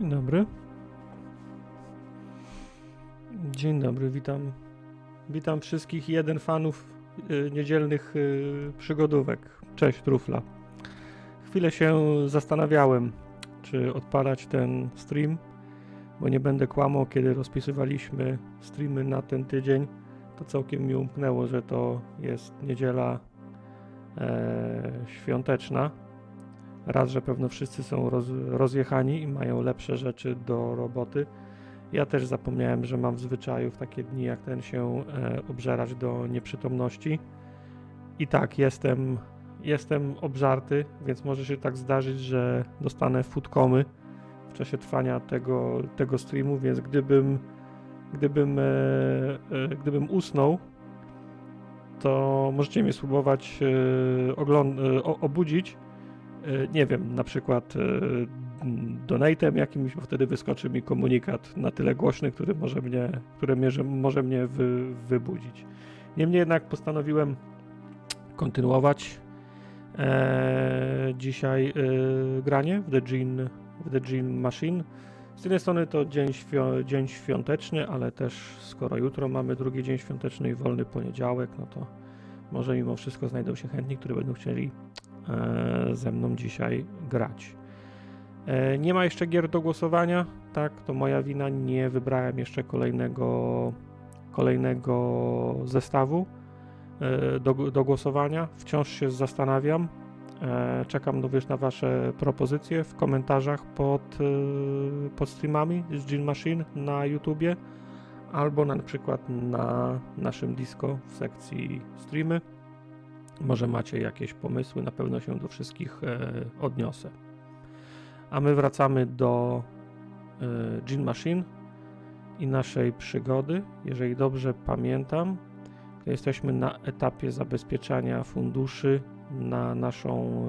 Dzień dobry. Dzień dobry, witam wszystkich fanów niedzielnych przygodówek. Cześć, Trufla. Chwilę się zastanawiałem, czy odpalać ten stream, bo nie będę kłamał, kiedy rozpisywaliśmy streamy na ten tydzień, to całkiem mi umknęło, że to jest niedziela świąteczna. Raz, że pewno wszyscy są rozjechani i mają lepsze rzeczy do roboty. Ja też zapomniałem, że mam w zwyczaju w takie dni jak ten się obżerać do nieprzytomności. I tak, jestem obżarty, więc może się tak zdarzyć, że dostanę foodcomy w czasie trwania tego streamu, więc gdybym usnął, to możecie mnie spróbować obudzić. Nie wiem, na przykład donatem jakimś, bo wtedy wyskoczy mi komunikat na tyle głośny, który może mnie wybudzić. Niemniej jednak postanowiłem kontynuować dzisiaj granie w The Gin Machine. Z jednej strony to dzień świąteczny, ale też skoro jutro mamy drugi dzień świąteczny i wolny poniedziałek, no to może mimo wszystko znajdą się chętni, którzy będą chcieli ze mną dzisiaj grać. Nie ma jeszcze gier do głosowania, tak, to moja wina, nie wybrałem jeszcze kolejnego zestawu do głosowania. Wciąż się zastanawiam, czekam na wasze propozycje w komentarzach pod streamami z Gin Machine na YouTubie albo na przykład na naszym Disco w sekcji streamy. Może macie jakieś pomysły, na pewno się do wszystkich odniosę. A my wracamy do Gin Machine i naszej przygody. Jeżeli dobrze pamiętam, to jesteśmy na etapie zabezpieczania funduszy na naszą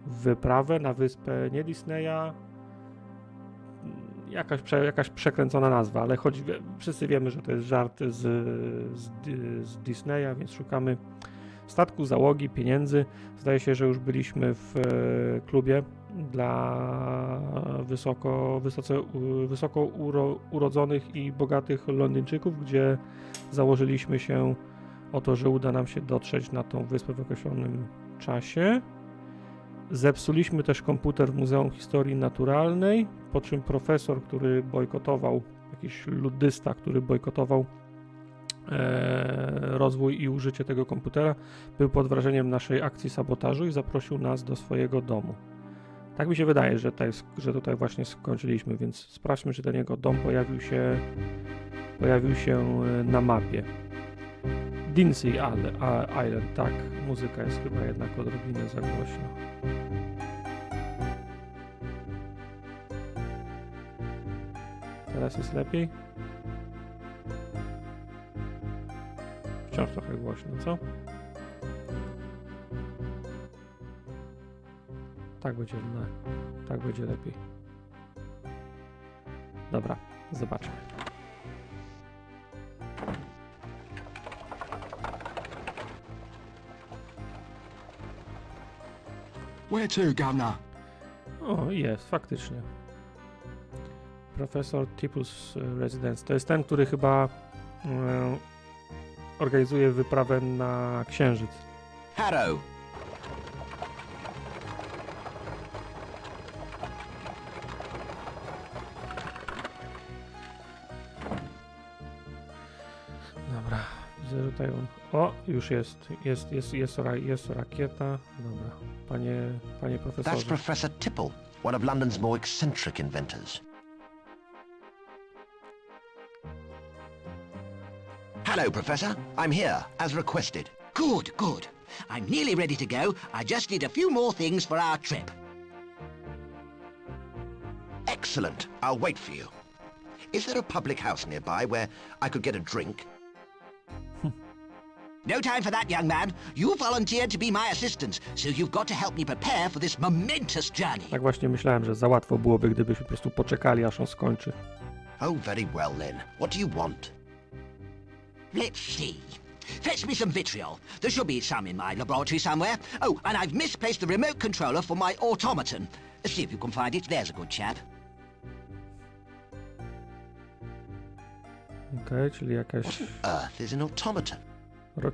wyprawę na wyspę nie Disneya. Jakaś przekręcona nazwa, ale wszyscy wiemy, że to jest żart z Disneya, więc szukamy statku, załogi, pieniędzy. Zdaje się, że już byliśmy w klubie dla wysoko urodzonych i bogatych Londyńczyków, gdzie założyliśmy się o to, że uda nam się dotrzeć na tą wyspę w określonym czasie. Zepsuliśmy też komputer w Muzeum Historii Naturalnej, po czym profesor, który bojkotował, jakiś ludysta, który bojkotował rozwój i użycie tego komputera, był pod wrażeniem naszej akcji sabotażu i zaprosił nas do swojego domu. Tak mi się wydaje, że tutaj właśnie skończyliśmy, więc sprawdźmy, czy ten jego dom pojawił się na mapie. Dincy Island, tak, muzyka jest chyba jednak odrobinę za głośna. Teraz jest lepiej? Wciąż trochę głośno, co? Tak będzie lepiej. Dobra, zobaczmy. Where to, Governor? O, jest, faktycznie. Profesor Tipple's Residence. To jest ten, który chyba organizuje wyprawę na Księżyc. Harrow. Dobra, widzę, że tutaj o, już jest rakieta. Dobra, panie profesorze. That's Professor Tipple, one of London's more eccentric inventors. Hello, Professor. I'm here, as requested. Good, good. I'm nearly ready to go. I just need a few more things for our trip. Excellent. I'll wait for you. Is there a public house nearby where I could get a drink? No time for that, young man. You volunteered to be my assistant, so you've got to help me prepare for this momentous journey. Tak właśnie myślałem, że za łatwo byłoby, gdybyśmy po prostu poczekali, aż on skończy. Oh, very well then. What do you want? Let's see. Fetch me some vitriol. There should be some in my laboratory somewhere. Oh, and I've misplaced the remote controller for my automaton. See if you can find it. There's a good chap. Okej, czyli jakaś... Earth is an automaton.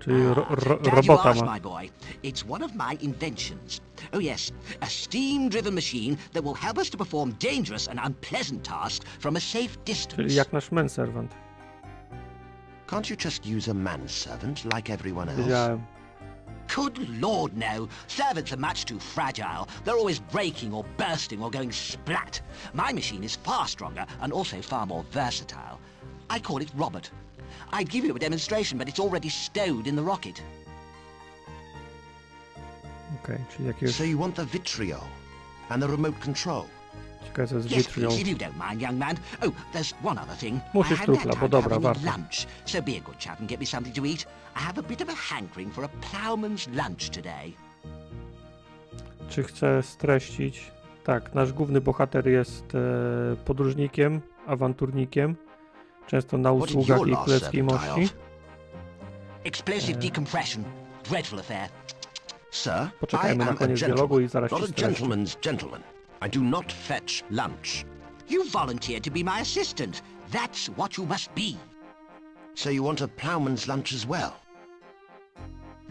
Czyli Glad you robota asked, ma. my boy. It's one of my inventions. Oh yes, a steam-driven machine that will help us to perform dangerous and unpleasant tasks from a safe Czyli distance. jak nasz manservant. Can't you just use a manservant like everyone else? Wiedziałem. Good Lord, no. Servants are much too fragile. They're always breaking or bursting or going splat. My machine is far stronger and also far more versatile. I call it Robert. I'd give you a demonstration, but it's already stowed in the rocket. Okej, czyli jakiegoś... So you want the vitriol and the remote control? Ciekawe, co jest Yes, vitriol. please, if you don't mind, young man. Oh, there's one other thing. Musisz I haven't had trufla, time bo to dobra, have any warto. lunch, so be a good chap and get me something to eat. I have a bit of a hankering for a ploughman's lunch today. Czy chcę streścić? Tak, nasz główny bohater jest podróżnikiem, awanturnikiem, często na What did usługach your jej last królewskiej servant die mości. of? Explosive decompression. Dreadful affair. Sir, Poczekajmy I na am a koniec dialogu i gentleman, zaraz not się a streści. gentleman's gentleman. I do not fetch lunch. You volunteered to be my assistant. That's what you must be. So you want a ploughman's lunch as well?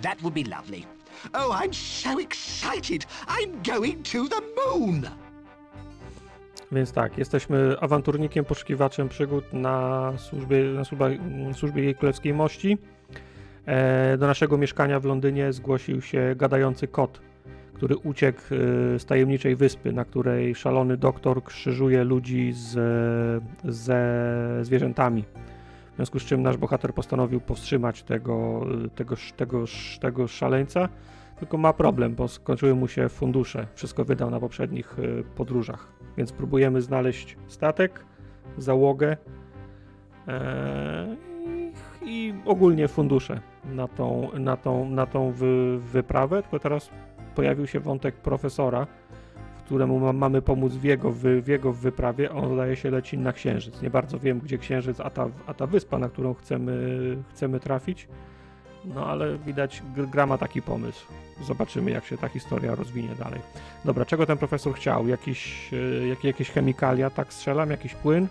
That would be lovely. Oh, I'm so excited. I'm going to the moon. Więc tak, jesteśmy awanturnikiem, poszukiwaczem przygód na służbie jej królewskiej mości. Do naszego mieszkania w Londynie zgłosił się gadający kot, który uciekł z tajemniczej wyspy, na której szalony doktor krzyżuje ludzi ze zwierzętami. W związku z czym nasz bohater postanowił powstrzymać tego szaleńca, tylko ma problem, bo skończyły mu się fundusze. Wszystko wydał na poprzednich podróżach. Więc próbujemy znaleźć statek, załogę i ogólnie fundusze na tą wyprawę. Tylko teraz pojawił się wątek profesora, któremu mamy pomóc w jego wyprawie. On, zdaje się, leci na Księżyc. Nie bardzo wiem, gdzie Księżyc, a ta wyspa, na którą chcemy trafić. No ale widać, gra ma taki pomysł. Zobaczymy, jak się ta historia rozwinie dalej. Dobra, czego ten profesor chciał? Jakieś chemikalia, tak strzelam? Jakiś płyn?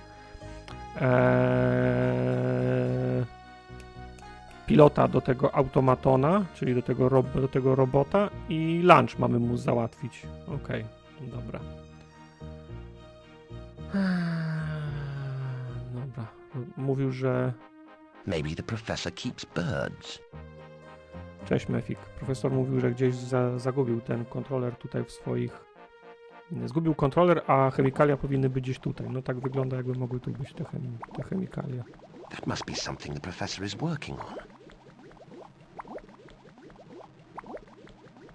Pilota do tego automatona, czyli do tego robota i lunch mamy mu załatwić. Okej, dobra. Dobra. Mówił, że... Maybe the professor keeps birds. Cześć, Mefik. Profesor mówił, że gdzieś zagubił ten kontroler tutaj w swoich... Zgubił kontroler, a chemikalia powinny być gdzieś tutaj. No tak wygląda, jakby mogły tu być te chemikalia. That must be something the professor is working on.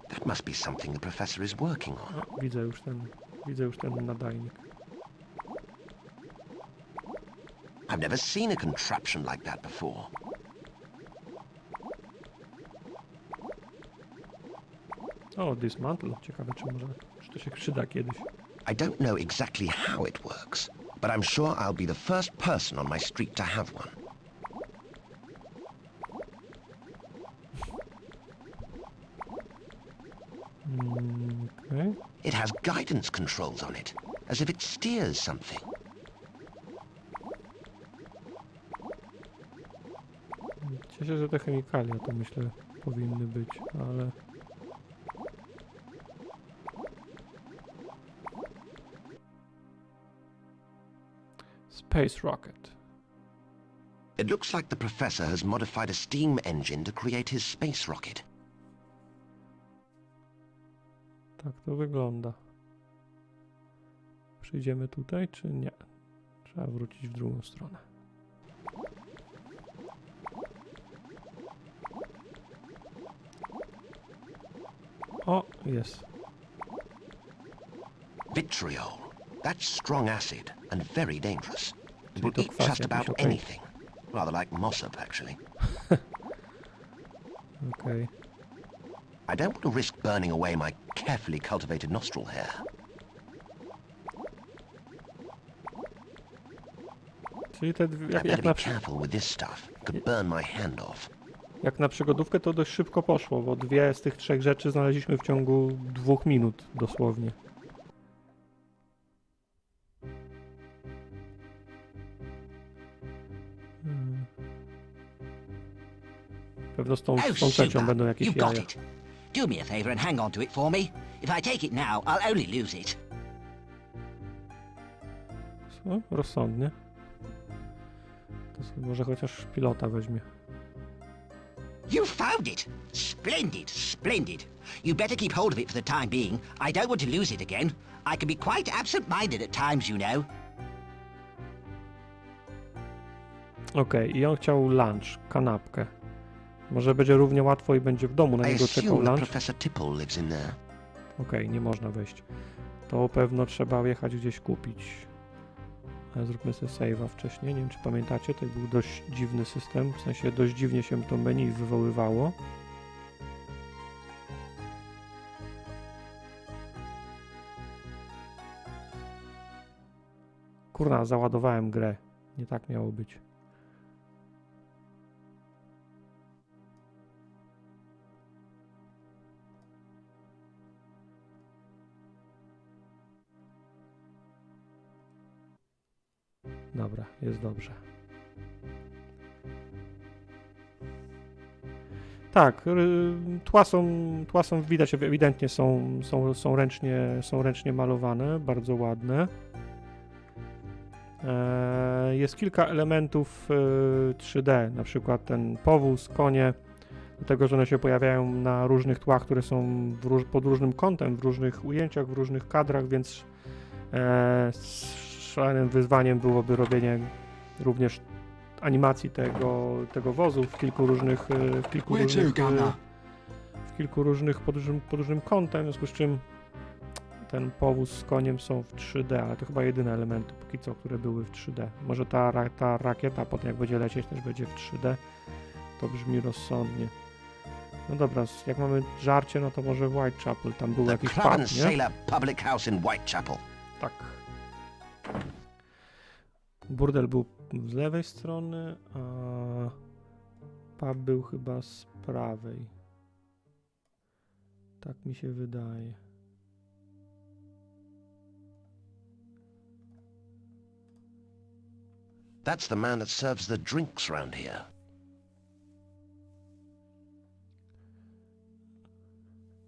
That must be something the professor is working on. O, widzę już ten nadajnik. I've never seen a contraption like that before. O, dismantle. Ciekawe, czy to się przyda kiedyś. I don't know exactly how it works, but I'm sure I'll be the first person on my street to have one. Okay. It has guidance controls on it, as if it steers something. Cieszę się, że te chemikalia to myślę powinny być, ale... Space Rocket. It looks like the professor has modified a steam engine to create his space rocket. Tak to wygląda. Przyjdziemy tutaj, czy nie? Trzeba wrócić w drugą stronę. O, jest. Vitriol. That's strong acid and very dangerous. It will to eat kwas just jakiś, about okej. anything. Rather like mossop, actually. Okej. I don't want to risk burning away my carefully cultivated nostril hair. Czyli te I better be careful with this stuff. It could burn my hand off. jak na przygodówkę to dość szybko poszło, bo 2 z tych 3 rzeczy znaleźliśmy w ciągu 2 minut dosłownie. Pewno z tą Oh, trzecią super. będą jakieś You've got jaja. it. Do me a favour and hang on to it for me. If I take it now, I'll only lose it. Co? Rozsądnie. To sobie może chociaż pilota weźmie. You found it! Splendid, splendid. You better keep hold of it for the time being. I don't want to lose it again. I can be quite absent-minded at times, you know. Okej, i on chciał lunch, kanapkę. Może będzie równie łatwo i będzie w domu na I niego czekał assume that lunch. Professor Tipple lives in there. Okej, nie można wejść. To pewno trzeba jechać gdzieś kupić. Zróbmy sobie save'a wcześniej. Nie wiem, czy pamiętacie, to był dość dziwny system. W sensie dość dziwnie się to menu wywoływało. Kurna, załadowałem grę. Nie tak miało być. Dobra, jest dobrze. Tak, tła są widać, ewidentnie są ręcznie malowane, bardzo ładne. Jest kilka elementów 3D, na przykład ten powóz, konie, dlatego że one się pojawiają na różnych tłach, które są pod różnym kątem, w różnych ujęciach, w różnych kadrach, więc szalonym wyzwaniem byłoby robienie również animacji tego wozu w kilku różnych pod różnym kątem, w związku z czym ten powóz z koniem są w 3D, ale to chyba jedyne elementy póki co, które były w 3D. Może ta rakieta potem jak będzie lecieć też będzie w 3D. To brzmi rozsądnie. No dobra, jak mamy żarcie, no to może w Whitechapel, tam był The jakiś Club pub, and nie? Sailor Public House in Whitechapel. Tak. Burdel był z lewej strony, a pub był chyba z prawej. Tak mi się wydaje. That's the man that serves the drinks round here.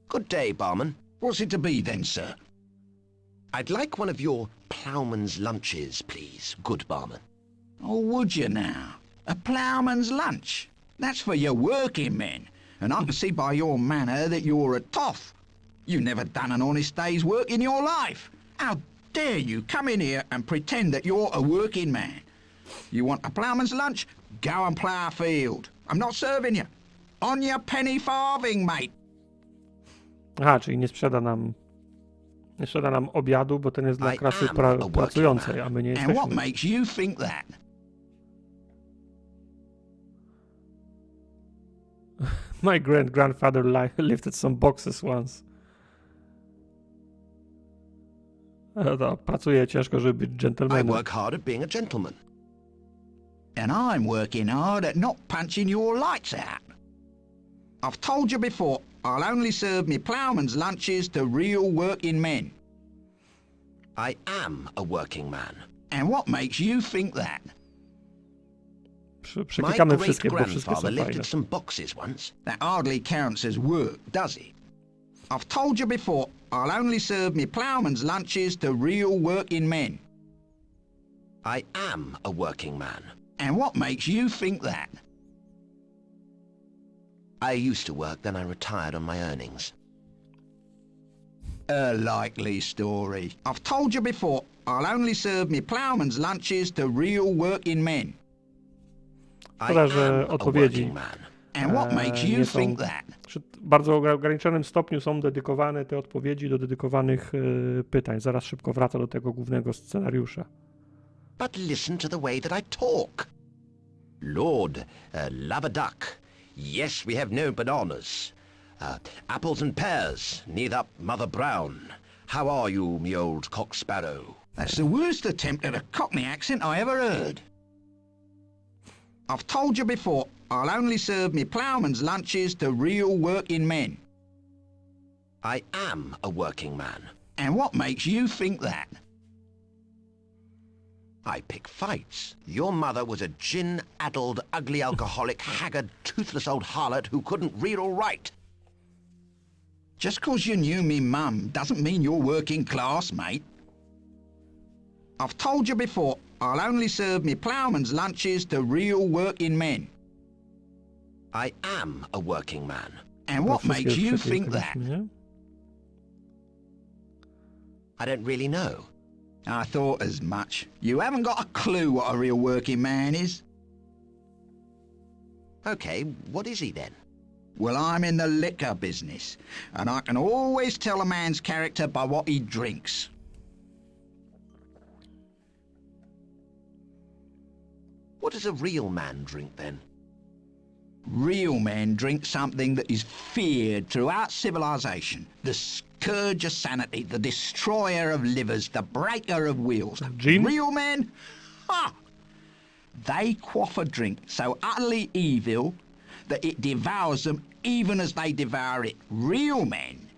Good day, barman. What's it to be then, sir? I'd like one of your ploughman's lunches, please, good barman. Oh, would you now? A ploughman's lunch? That's for your working men, and I can see by your manner that you're a toff. You never done an honest day's work in your life. How dare you come in here and pretend that you're a working man? You want a ploughman's lunch? Go and plough a field. I'm not serving you. On your penny farthing, mate. Aha, czyli nie sprzeda nam obiadu, bo ten jest dla klasy pracującej, a my nie And what jesteśmy. makes you think that? My grandfather lifted some boxes once. Pracuje ciężko, żeby być I dżentelmenem. work hard at being a gentleman. And I'm working hard at not punching your lights out. I've told you before, I'll only serve me ploughman's lunches to real working men. I am a working man. And what makes you think that? My Przeklikamy wszystkie, bo wszystkie są great-grandfather fajne. lifted some boxes once. That hardly counts as work, does it? I've told you before, I'll only serve me ploughman's lunches to real working men. I am a working man. And what makes you think that? I used to work, then I retired on my earnings. A likely story. I've told you before, I'll only serve me ploughman's lunches to real working men. I Szkoda, że am a odpowiedzi working man. And what makes you nie są, think that? w bardzo ograniczonym stopniu są dedykowane te odpowiedzi do dedykowanych pytań. Zaraz szybko wraca do tego głównego scenariusza. But listen to the way that I talk. Lord, love a duck. Yes, we have no bananas. Apples and pears, neath up Mother Brown. How are you, me old cock sparrow? That's the worst attempt at a Cockney accent I ever heard. I've told you before, I'll only serve me ploughman's lunches to real working men. I am a working man. And what makes you think that? I pick fights. Your mother was a gin-addled, ugly alcoholic, haggard, toothless old harlot who couldn't read or write. Just 'cause you knew me mum doesn't mean you're working class, mate. I've told you before, I'll only serve me ploughman's lunches to real working men. I am a working man. And what Wszystkie makes you przeciwko think that? nie? I don't really know. I thought as much. You haven't got a clue what a real working man is. Okay, what is he then? Well, I'm in the liquor business, and I can always tell a man's character by what he drinks. What does a real man drink then? Real men drink something that is feared throughout civilization. The scourge of sanity, the destroyer of livers, the breaker of wheels. Gin? Real men? Ha! They quaff a drink so utterly evil that it devours them even as they devour it. Real men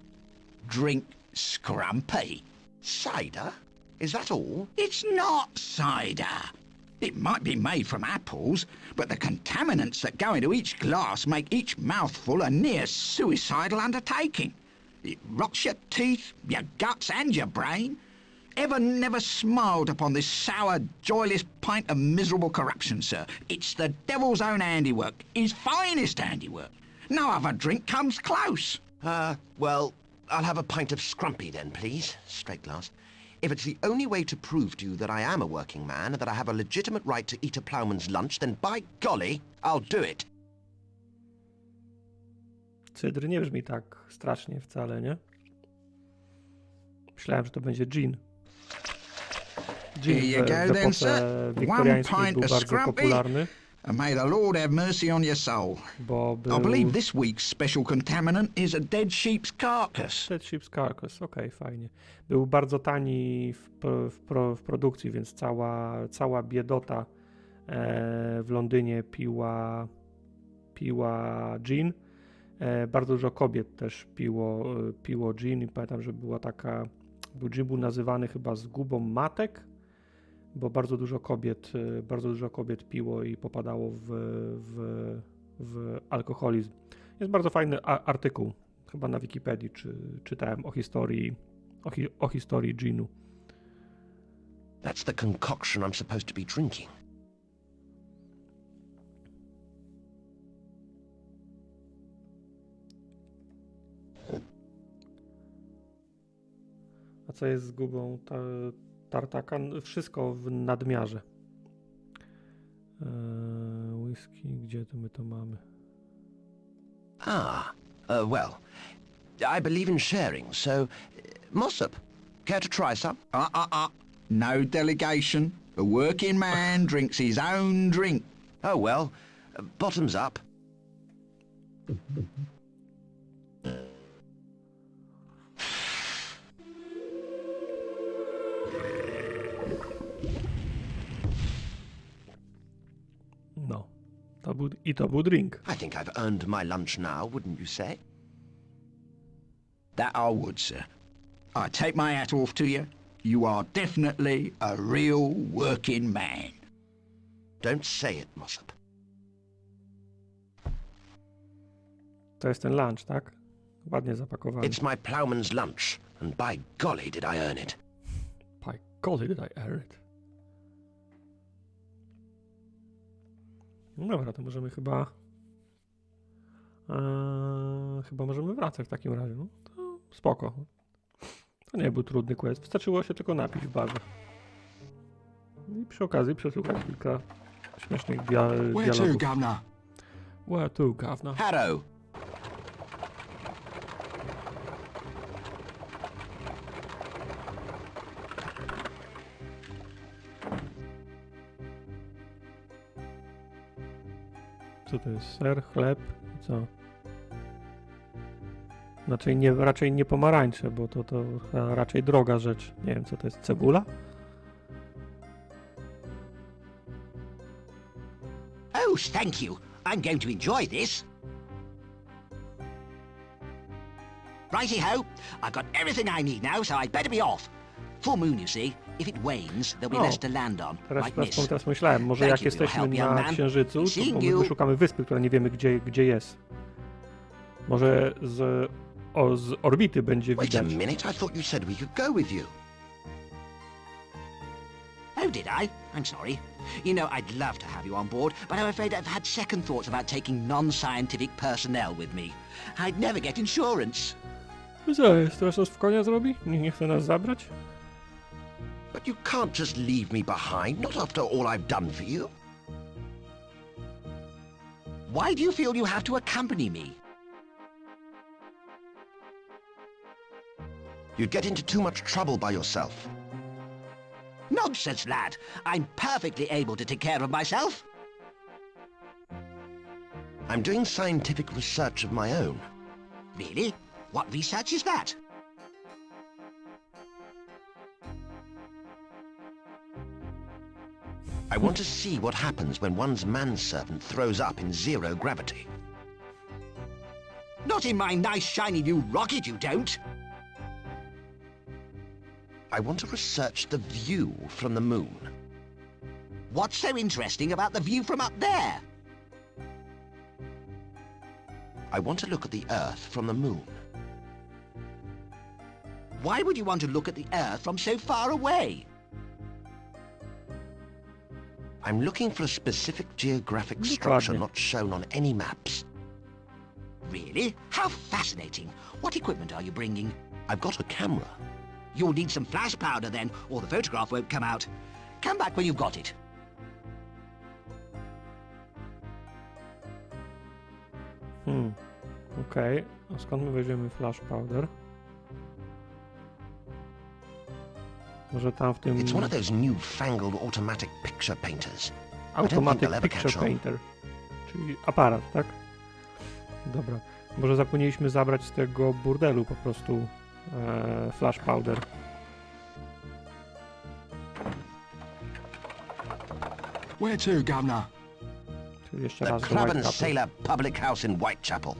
drink scrumpy. Cider? Is that all? It's not cider. It might be made from apples, but the contaminants that go into each glass make each mouthful a near suicidal undertaking. It rots your teeth, your guts and your brain. Ever never smiled upon this sour, joyless pint of miserable corruption, sir. It's the devil's own handiwork, his finest handiwork. No other drink comes close. Well, I'll have a pint of scrumpy then, please. Straight glass. If it's the only way to prove to you that I am a working man and that I have a legitimate right to eat a ploughman's lunch, then by golly, I'll do it. Cydr nie brzmi tak strasznie wcale, nie? Myślałem, że to będzie gin. Gin Here you w go then, epoce sir. One wiktoriańskiej pint był of bardzo scrumpy. popularny, And may the Lord have mercy on your soul. bo był I believe this week's special contaminant is a dead sheep's carcass. Dead Sheep's Carcass, okej, fajnie. Był bardzo tani w produkcji, więc cała biedota w Londynie piła gin. Bardzo dużo kobiet też piło gin i pamiętam, że gin był nazywany chyba zgubą matek, bo bardzo dużo kobiet piło i popadało w alkoholizm. Jest bardzo fajny artykuł, chyba na Wikipedii czytałem o historii ginu. That's the concoction I'm supposed to be drinking. A co jest zgubą tartaka? Wszystko w nadmiarze. Whisky, gdzie my to mamy? Well, I believe in sharing, so... Mossop, care to try some? No delegation. A working man drinks his own drink. Oh, well, bottoms up. No, to był drink. I think I've earned my lunch now, wouldn't you say? That I would, sir. I take my hat off to you. You are definitely a real working man. Don't say it, Mossop. To jest ten lunch, tak? Ładnie zapakowany. It's my ploughman's lunch, and by golly did I earn it. By golly did I earn it. No dobra, to możemy chyba możemy wracać w takim razie. No to spoko. To nie był trudny quest. Wystarczyło się tylko napić w barze. I przy okazji przesłuchać kilka śmiesznych dialogów. Governor? Where to, governor? Harrow! Co to jest? Ser, chleb i co? Raczej nie pomarańcze, bo to raczej droga rzecz. Nie wiem, co to jest. Cebula? Oh, thank you. I'm going to enjoy this. Righty-ho. I've got everything I need now, so I'd better be off. Full moon, you see. If it wanes, there'll be less to land on, like this. Teraz myślałem, może Thank jak you for your jesteśmy help, young na man. Księżycu, to Seeing my you. wyszukamy wyspy, która nie wiemy gdzie jest. Może z orbity będzie Wait a widać. minute, I thought you said we could go with you. Oh, did I? I'm sorry. You know, I'd love to have you on board, but I'm afraid I've had second thoughts about taking non-scientific personnel with me. I'd never get insurance. Co jest? Teraz nas w konia zrobi? Nie chce nas zabrać? But you can't just leave me behind, not after all I've done for you. Why do you feel you have to accompany me? You'd get into too much trouble by yourself. Nonsense, lad. I'm perfectly able to take care of myself. I'm doing scientific research of my own. Really? What research is that? I want to see what happens when one's manservant throws up in zero gravity. Not in my nice shiny new rocket, you don't. I want to research the view from the moon. What's so interesting about the view from up there? I want to look at the Earth from the moon. Why would you want to look at the Earth from so far away? I'm looking for a specific geographic structure Dokładnie. not shown on any maps. Really? How fascinating. What equipment are you bringing? I've got a camera. You'll need some flash powder then, or the photograph won't come out. Come back when you've got it. Okej. A skąd my weźmiemy flash powder? Może tam w tym... It's one of those newfangled automatic picture painters. Automatic they'll ever Picture catch on. Painter. Czyli aparat, tak? Dobra. Może zapomnieliśmy zabrać z tego burdelu po prostu flash powder. Where to, Governor? Czyli jeszcze The raz do Club White and Chapel. Sailor Public House in Whitechapel.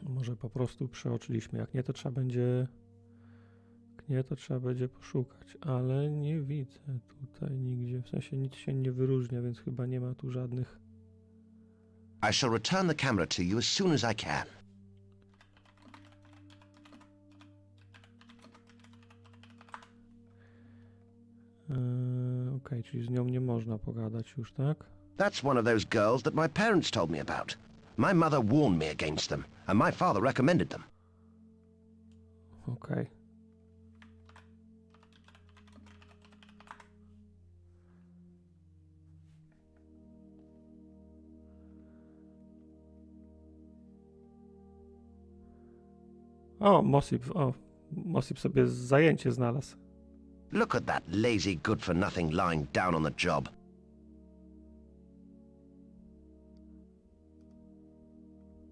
Może po prostu przeoczyliśmy. Jak nie, to trzeba będzie... Jak nie, to trzeba będzie poszukać. Ale nie widzę tutaj nigdzie. W sensie nic się nie wyróżnia, więc chyba nie ma tu żadnych... I shall return the camera to you as soon as I can. Okej, czyli z nią nie można pogadać już, tak? That's one of those girls that my parents told me about. My mother warned me against them, and my father recommended them. Okej. Mosip sobie zajęcie znalazł. Look at that lazy good-for-nothing lying down on the job.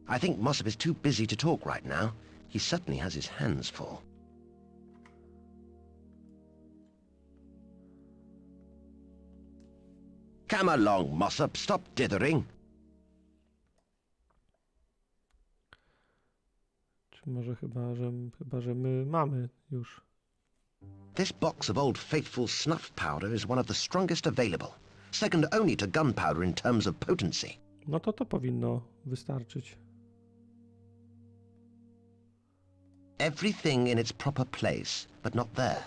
I think Mossop is too busy to talk right now. He certainly has his hands full. Come along, Mossop. Stop dithering. Czy może chyba, że my mamy już. This box of old faithful snuff powder is one of the strongest available, second only to gunpowder in terms of potency. No to powinno wystarczyć. Everything in its proper place, but not there.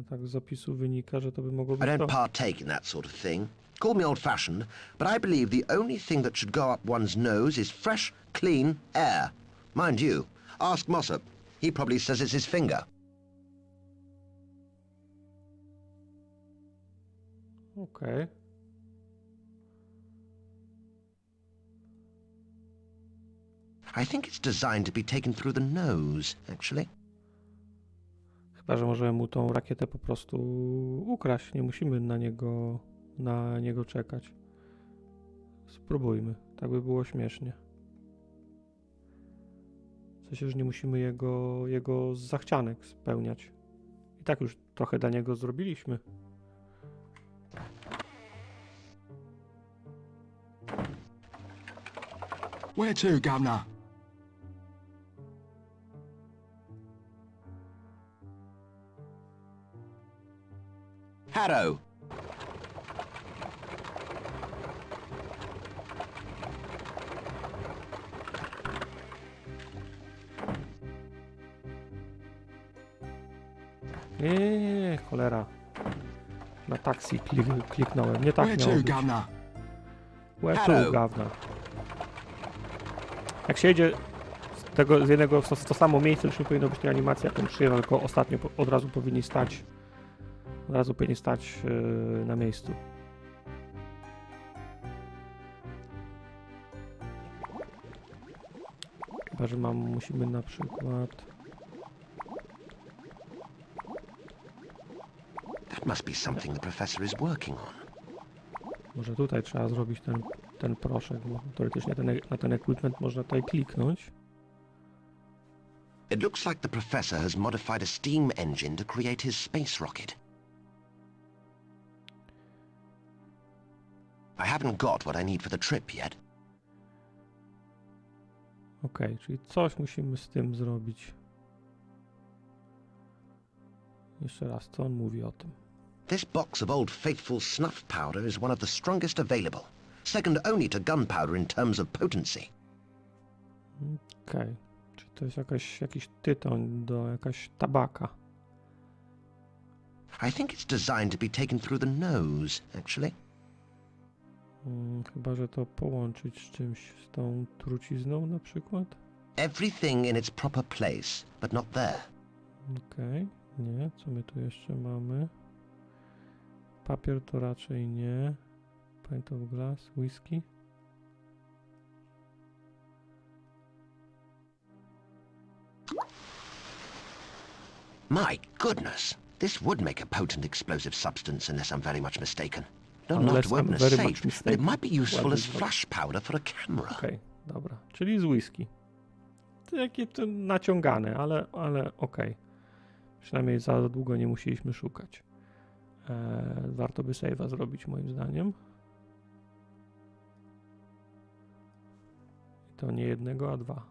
Tak z opisu wynika, że to by mogło I być to. don't partake in that sort of thing. Call me old-fashioned, but I believe the only thing that should go up one's nose is fresh, clean air. Mind you, ask Mossop. He probably says it's his finger. Okej. I think it's designed to be taken through the nose, actually. Chyba, że możemy mu tą rakietę po prostu ukraść. Nie musimy na niego czekać. Spróbujmy. Tak by było śmiesznie. W sensie, że nie musimy jego zachcianek spełniać. I tak już trochę dla niego zrobiliśmy. Where to, Governor? Harrow. Nie, cholera. Na taksi kliknąłem. Nie tak Where miało to, być. Governor? Where to, Hello. Governor? Jak się jedzie z jednego w to samo miejsce, już nie powinno być tej animacji, jak on przyjeżdża, tylko ostatnio od razu powinni stać. Od razu powinni stać na miejscu. Chyba, że musimy na przykład... That must be something the professor is working on. Może tutaj trzeba zrobić ten proszek, bo teoretycznie na ten equipment można tutaj kliknąć. It looks like the professor has modified a steam engine to create his space rocket. I haven't got what I need for the trip yet. Okej, czyli coś musimy z tym zrobić. Jeszcze raz, co on mówi o tym? This box of Old Faithful snuff powder is one of the strongest available, second only to gunpowder in terms of potency. Okej, czyli to jest jakiś tytoń jakaś tabaka. I think it's designed to be taken through the nose, actually. Chyba, że to połączyć z czymś, z tą trucizną na przykład? Everything in its proper place, but not there. Okej, nie, co my tu jeszcze mamy? Papier to raczej nie. Pint of glass, whisky. My goodness, this would make a potent explosive substance unless I'm very much mistaken. No, Unless not I'm weapon very safe, much but it mistaken. might be useful as Ładny flash powder for a camera. Okej, dobra, czyli z whisky. To jakie to naciągane, ale okej. Przynajmniej za długo nie musieliśmy szukać. Warto by save'a zrobić moim zdaniem. I to nie jednego, a dwa.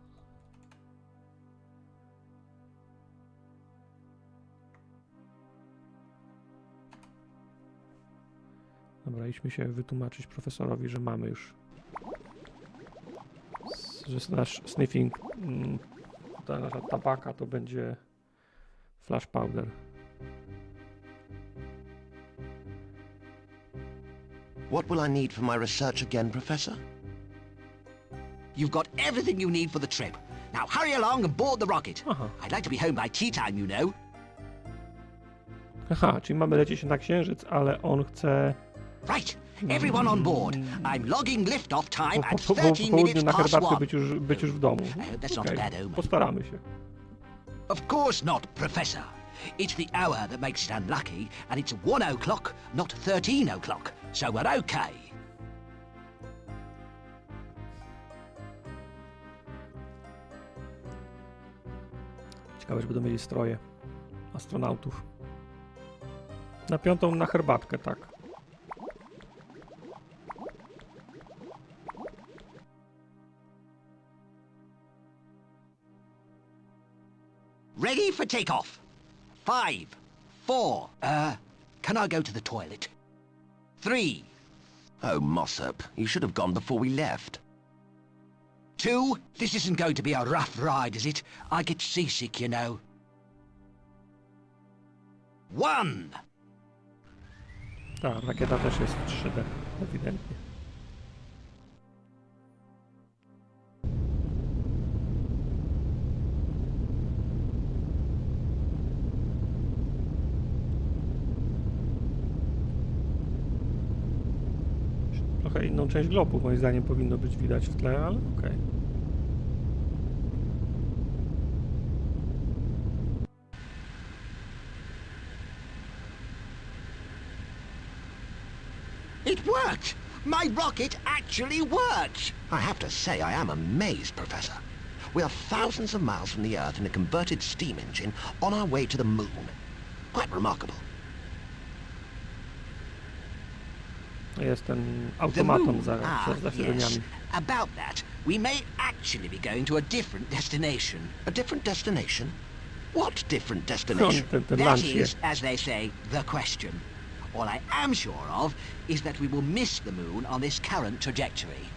Dobra, idźmy się wytłumaczyć profesorowi, że mamy już, że nasz sniffing, ta nasza tabaka to będzie flash powder. What will I need for my research again, Professor? You've got everything you need for the trip. Now hurry along and board the rocket. Aha. I'd like to be home by tea time, you know. Aha, czyli mamy lecieć na Księżyc, ale on chce Right, everyone on board. I'm logging liftoff time at po 13 południu minutes na past herbatkę one. być już w domu. That's not a bad omen. Postaramy się. Of course not, Professor. It's the hour that makes it unlucky, and it's 1 o'clock, not 13 o'clock. So we're okay. Ciekawe, że będą mieli stroje astronautów. Na 5 na herbatkę, tak. Ready for takeoff. 5, 4, can I go to the toilet? 3, Oh, Mossop, you should have gone before we left. 2, this isn't going to be a rough ride, is it? I get seasick, you know. 1. Ta rakieta też jest w 3D, ewidentnie. Trochę inną część globu, moim zdaniem, powinno być widać w tle, ale okej. It worked! My rocket actually works! I have to say I am amazed, Professor. We are thousands of miles from the Earth in a converted steam engine on our way to the moon. Quite remarkable. Jest ten The automaton moon. za Yes. zasiedleniami. About that, we may actually be going to a different destination. A different destination? What different No, destination? ten That lunch jest. is, as they say, the question. All I am sure of is that we will miss the moon on this current trajectory.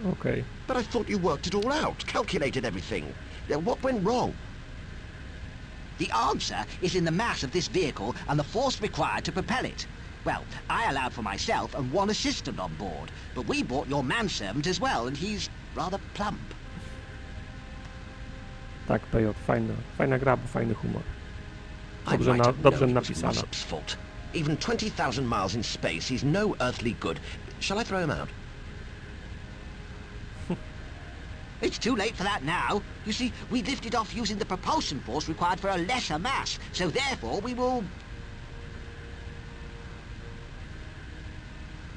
Okej. But I thought you worked it all out, calculated everything. What went wrong? The answer is in the mass of this vehicle and the force required to propel it. Well, I allowed for myself and one assistant on board, but we brought your manservant as well, and he's rather plump. Tak, PJ, fajna gra, bo fajny humor. I Dobrze, might have dobrze known it was napisana. Mossop's fault. Even 20,000 miles in space, he's no earthly good. Shall I throw him out? It's too late for that now. You see, we lifted off using the propulsion force required for a lesser mass, so therefore we will...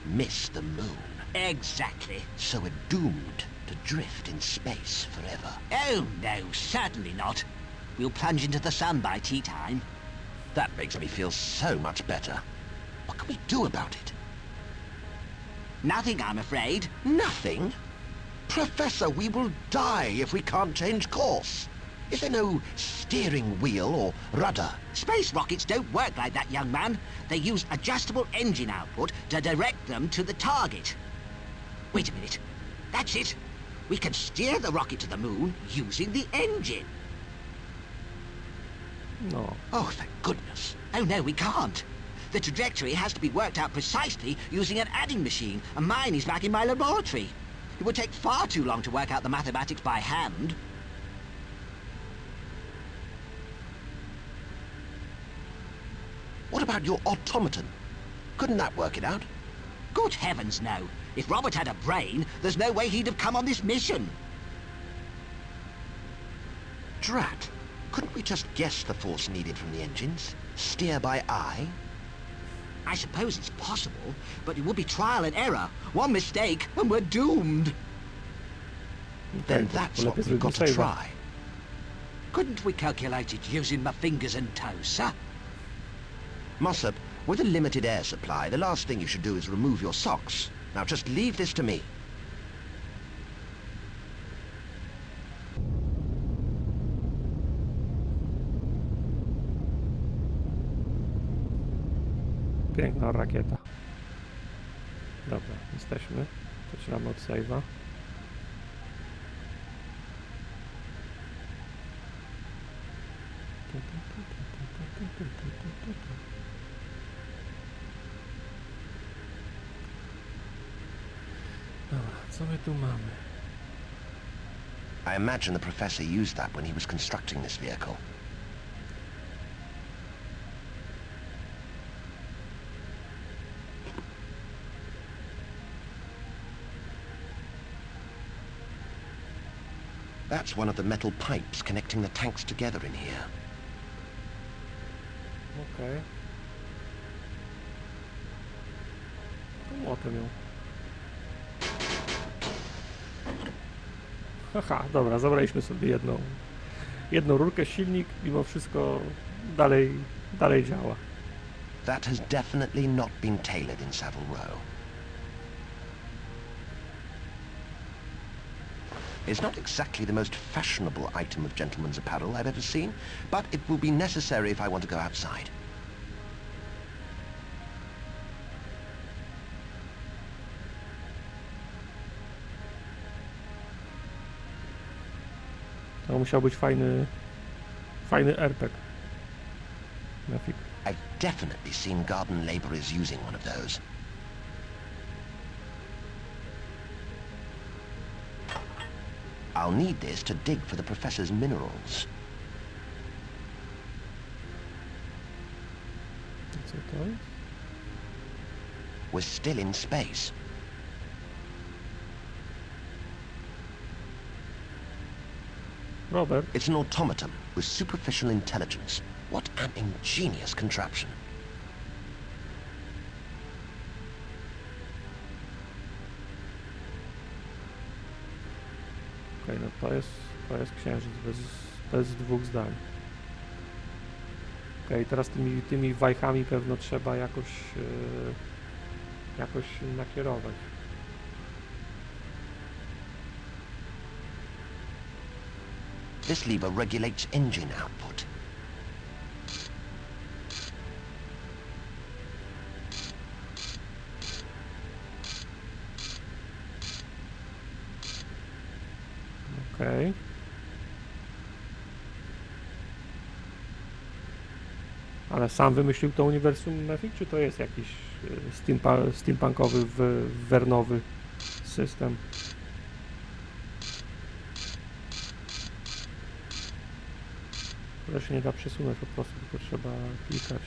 Miss the moon. Exactly. So we're doomed to drift in space forever. Oh, no, certainly not. We'll plunge into the sun by tea time. That makes me feel so much better. What can we do about it? Nothing, I'm afraid. Nothing? Professor, we will die if we can't change course. Is there no steering wheel or rudder? Space rockets don't work like that, young man. They use adjustable engine output to direct them to the target. Wait a minute. That's it. We can steer the rocket to the moon using the engine. No. Oh, thank goodness. Oh, no, we can't. The trajectory has to be worked out precisely using an adding machine, and mine is back in my laboratory. It would take far too long to work out the mathematics by hand. What about your automaton? Couldn't that work it out? Good heavens, no. If Robert had a brain, there's no way he'd have come on this mission. Drat. Couldn't we just guess the force needed from the engines? Steer by eye? I suppose it's possible, but it would be trial and error. One mistake, and we're doomed. Then Okej, that's to what lepiej we've got to zrobić save'a. try. Couldn't we calculate it using my fingers and toes, sir? Mossop, with a limited air supply, the last thing you should do is remove your socks. Now just leave this to me. Piękna rakieta. Dobra, jesteśmy. Zaczynamy od save'a. Dobra, co my tu mamy? I imagine the professor used that when he was constructing this vehicle. That's one of the metal pipes connecting the tanks together in here. Okej. Młotem ją. Haha, dobra, zabraliśmy sobie jedną rurkę, silnik, mimo wszystko dalej działa. That has definitely not been tailored in Savile Row. It's not exactly the most fashionable item of gentleman's apparel I've ever seen, but it will be necessary if I want to go outside. To musiał być fajny RPG. Grafik. I've definitely seen garden labourers using one of those. I'll need this to dig for the professor's minerals. Co to jest? We're still in space. Robert? It's an automaton with superficial intelligence. What an ingenious contraption. Okej, no to jest księżyc, bez dwóch zdań. Okej, teraz tymi wajchami pewno trzeba jakoś jakoś nakierować. This lever regulates engine output. Okej. Ale sam wymyślił to uniwersum Mefik, czy to jest jakiś steampunkowy, wernowy system? To się nie da przesunąć po prostu, tylko trzeba klikać.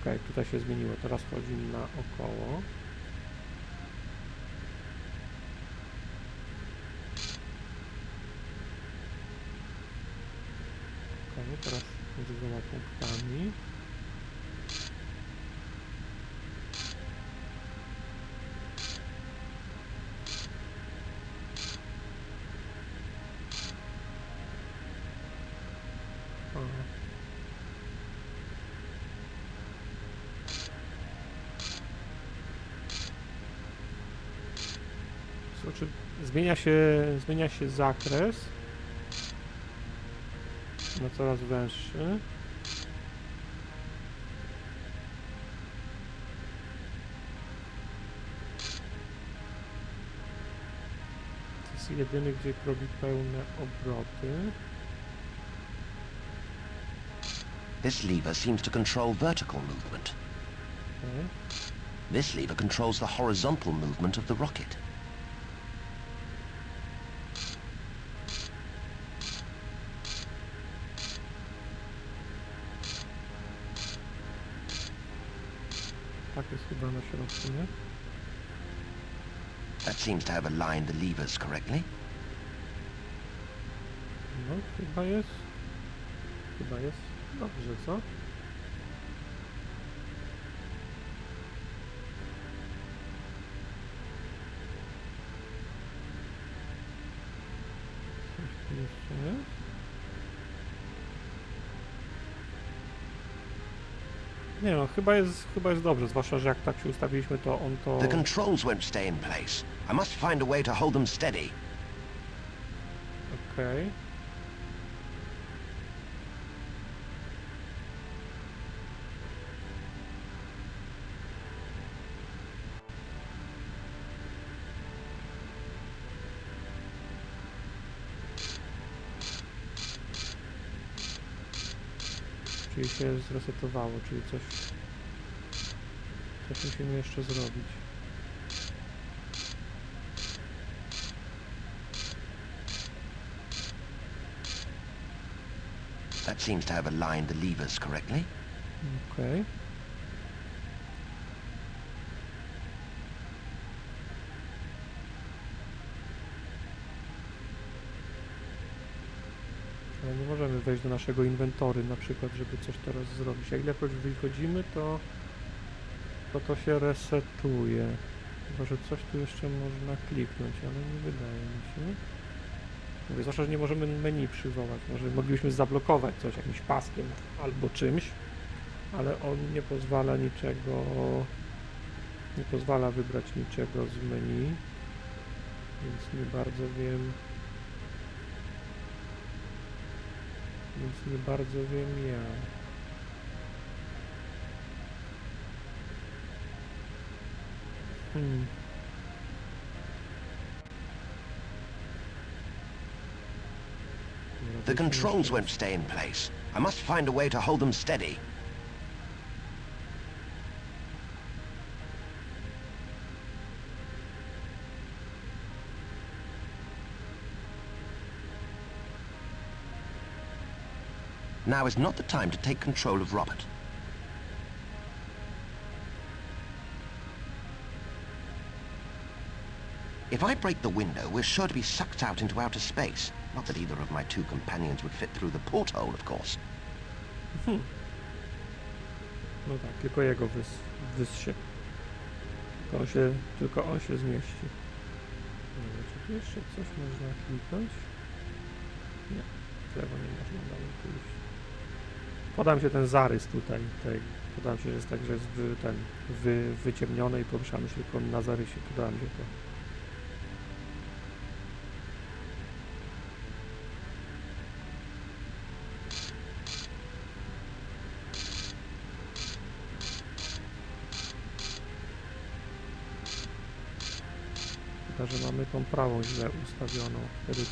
Okej, tutaj się zmieniło, teraz chodzi na około. Okej, teraz między dwoma punktami. Znaczy, zmienia się zakres na coraz węższy. To jest jedyny, gdzie robi pełne obroty. This lever seems to control vertical movement. Okay. This lever controls the horizontal movement of the rocket. Tak jest chyba na środku, nie? That seems to have aligned the levers correctly. No, chyba jest. Chyba jest. Dobrze, co? Coś tu jeszcze jest? Nie no, chyba jest dobrze, zwłaszcza, że jak tak się ustawiliśmy, to on to... The controls won't stay in place. I must find a way to hold them steady. Okej. Czyli się zresetowało, czyli coś musimy jeszcze zrobić. That seems to have aligned the levers correctly. Okej. Ale nie możemy wejść do naszego inwentory na przykład, żeby coś teraz zrobić. Jak ilekroć wychodzimy, to się resetuje. Chyba, że coś tu jeszcze można kliknąć, ale nie wydaje mi się. Mówię, zwłaszcza, że nie możemy menu przywołać. Może moglibyśmy zablokować coś jakimś paskiem albo czymś, ale on nie pozwala niczego, nie pozwala wybrać niczego z menu, więc nie bardzo wiem. Ja. The controls won't stay in place. I must find a way to hold them steady. Now is not the time to take control of Robert. If I break the window, we're sure to be sucked out into outer space. Not that either of my two companions would fit through the porthole, of course. No tak, tylko jego wyssie. Tylko on się zmieści. Dobra, Tu jeszcze coś można kliknąć? Nie, w lewo nie można dalej pójść. Podam się ten zarys tutaj. Podam się, że jest tak, że jest wyciemnione i poruszamy się tylko na zarysie. Podam się to. Chyba, że mamy tą prawą źle ustawioną. Wtedy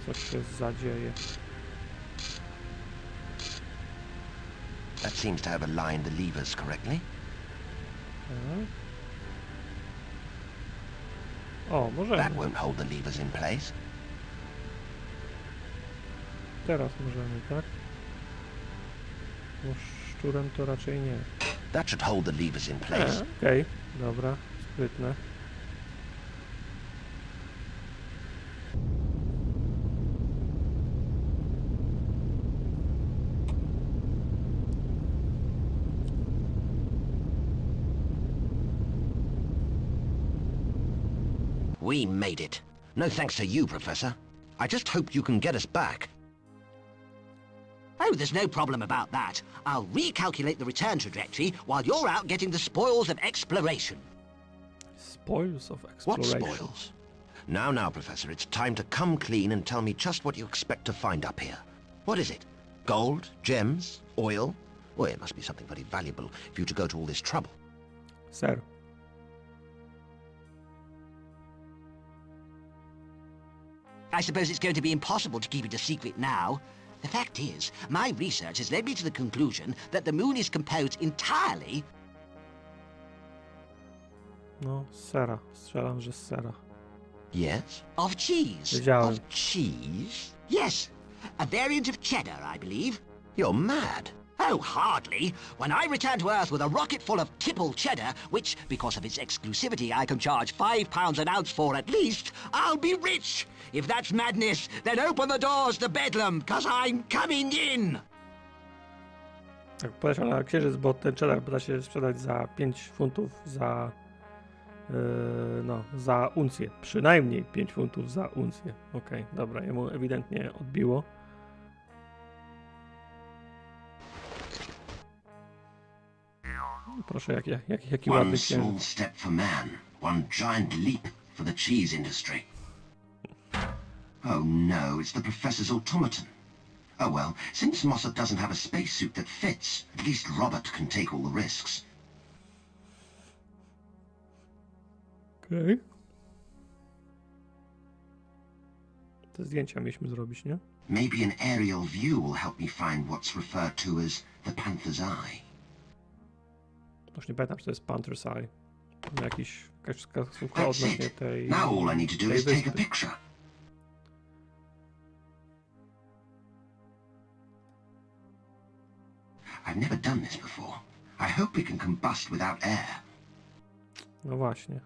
coś się zadzieje. That seems to have aligned the levers correctly. Tak. O, możemy. That won't hold the levers in place. Teraz możemy, tak? Bo szczurem to raczej nie. That should hold the levers in place. Okej, dobra, sprytne. We made it. No thanks to you, Professor. I just hope you can get us back. Oh, there's no problem about that. I'll recalculate the return trajectory while you're out getting the spoils of exploration. Spoils of What exploration. spoils? Now, Professor, it's time to come clean and tell me just what you expect to find up here. What is it? Gold? Gems? Oil? Well, it must be something very valuable for you to go to all this trouble. Ser. I suppose it's going to be impossible to keep it a secret now. The fact is, my research has led me to the conclusion that the moon is composed entirely No, z sera. Strzelam, że z sera. Yes? of cheese. Wiedziałem. Of cheese? Yes, a variant of cheddar, I believe. You're mad. Oh, hardly. When I return to Earth with a rocket full of tipple cheddar, which, because of its exclusivity, I can charge £5 an ounce for at least, I'll be rich! If that's madness, then open the doors to Bedlam, 'cause I'm coming in! Tak, poleciał na księżyc, bo ten cheddar da się sprzedać za 5 funtów za uncję. Przynajmniej 5 funtów za uncję. Okej, dobra, jemu ewidentnie odbiło. Proszę, jaki ładny One small księżyc. step for man, one giant leap for the cheese industry. Oh no, it's the professor's automaton. Oh well, since Mossad doesn't have a spacesuit that fits, at least Robert can take all the risks. Okej. Te zdjęcia mieliśmy zrobić, nie? Maybe an aerial view will help me find what's referred to as the Panther's Eye. Już nie pamiętam, czy to jest Panther's Eye. Tam jakaś wskazówka That's odnośnie it. tej Now all I need to do tej is take a wyspy. picture. I've never done this before. I hope it can combust without air. No właśnie.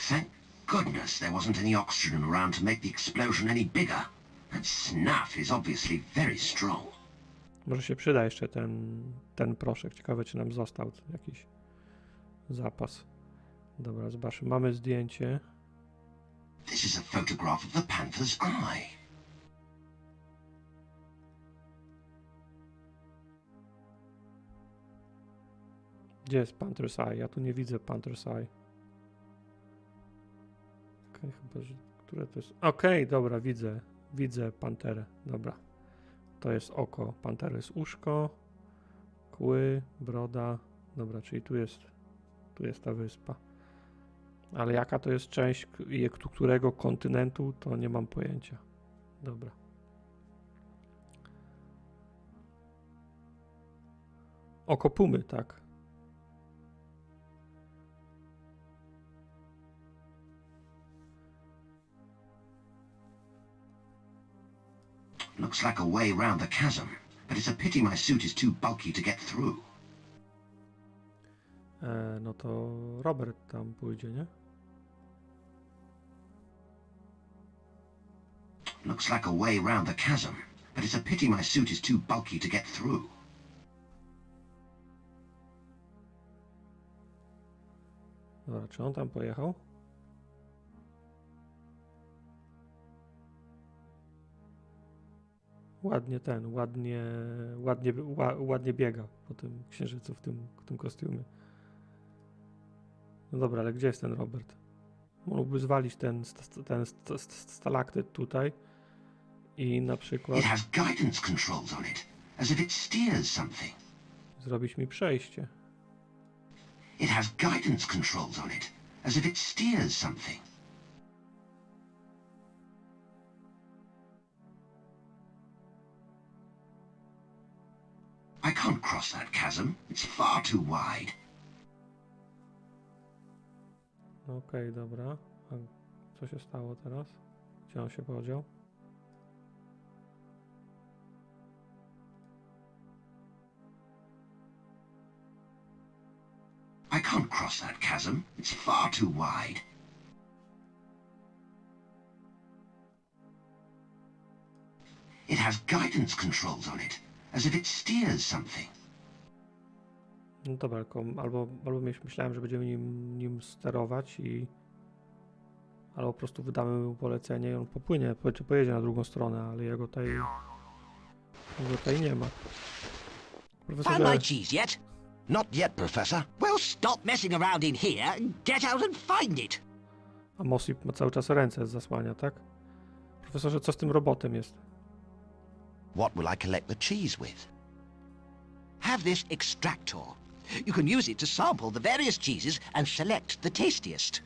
Thank goodness there wasn't any oxygen around to make the explosion any bigger. That snuff is obviously very strong. Może się przyda jeszcze ten proszek. Ciekawe, czy nam został jakiś zapas. Dobra, zobaczmy. Mamy zdjęcie. This is a photograph of the Panther's Eye. Gdzie jest Panther's Eye? Ja tu nie widzę Panther's Eye. Okej, chyba, że... Które to jest? Okej, dobra, widzę panterę. Dobra. To jest oko. Pantery jest uszko, kły, broda. Dobra, czyli tu jest ta wyspa. Ale jaka to jest część którego kontynentu, to nie mam pojęcia. Dobra. Oko pumy, tak. Looks like a way round the chasm, but it's a pity my suit is too bulky to get through. No to Robert tam pójdzie, nie? Looks like a way round the chasm, but it's a pity my suit is too bulky to get through. Dobra, czy on tam pojechał? Ładnie ładnie biega po tym księżycu w tym kostiumie. No dobra, ale gdzie jest ten Robert? Mógłby zwalić ten stalaktyt tutaj i na przykład It has guidance controls on it, as if it steers something. zrobić mi przejście. It has guidance controls on it, as if it steers something. I can't cross that chasm. It's far too wide. Okej, dobra. A co się stało teraz? Gdzie on się podział? I can't cross that chasm. It's far too wide. It has guidance controls on it, as if it steers something. No dobra, tylko albo myślałem, że będziemy nim sterować albo po prostu wydamy mu polecenie i on popłynie, czy pojedzie na drugą stronę, ale jego tutaj nie ma. Found my Profesorze, cheese yet? Not yet, Professor. Well, stop messing around in here and get out and find it. a Mossip ma cały czas ręce zasłania, tak? Profesorze, co z tym robotem jest? What will I collect the cheese with? Have this extractor. You can use it to sample the various cheeses and select the tastiest.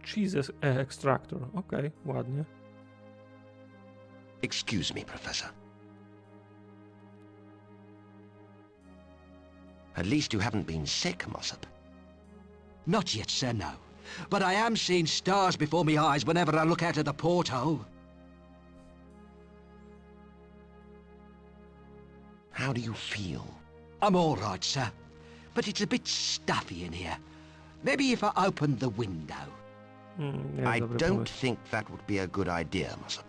Cheese extractor, okej, ładnie. Excuse me, Professor. At least you haven't been sick, Mossop. Not yet, sir, no. But I am seeing stars before me eyes whenever I look out of the porthole. How do you feel? I'm all right, sir. But it's a bit stuffy in here. Maybe if I opened the window. Nie jest I dobry don't pomysł. think that would be a good idea, Mossop.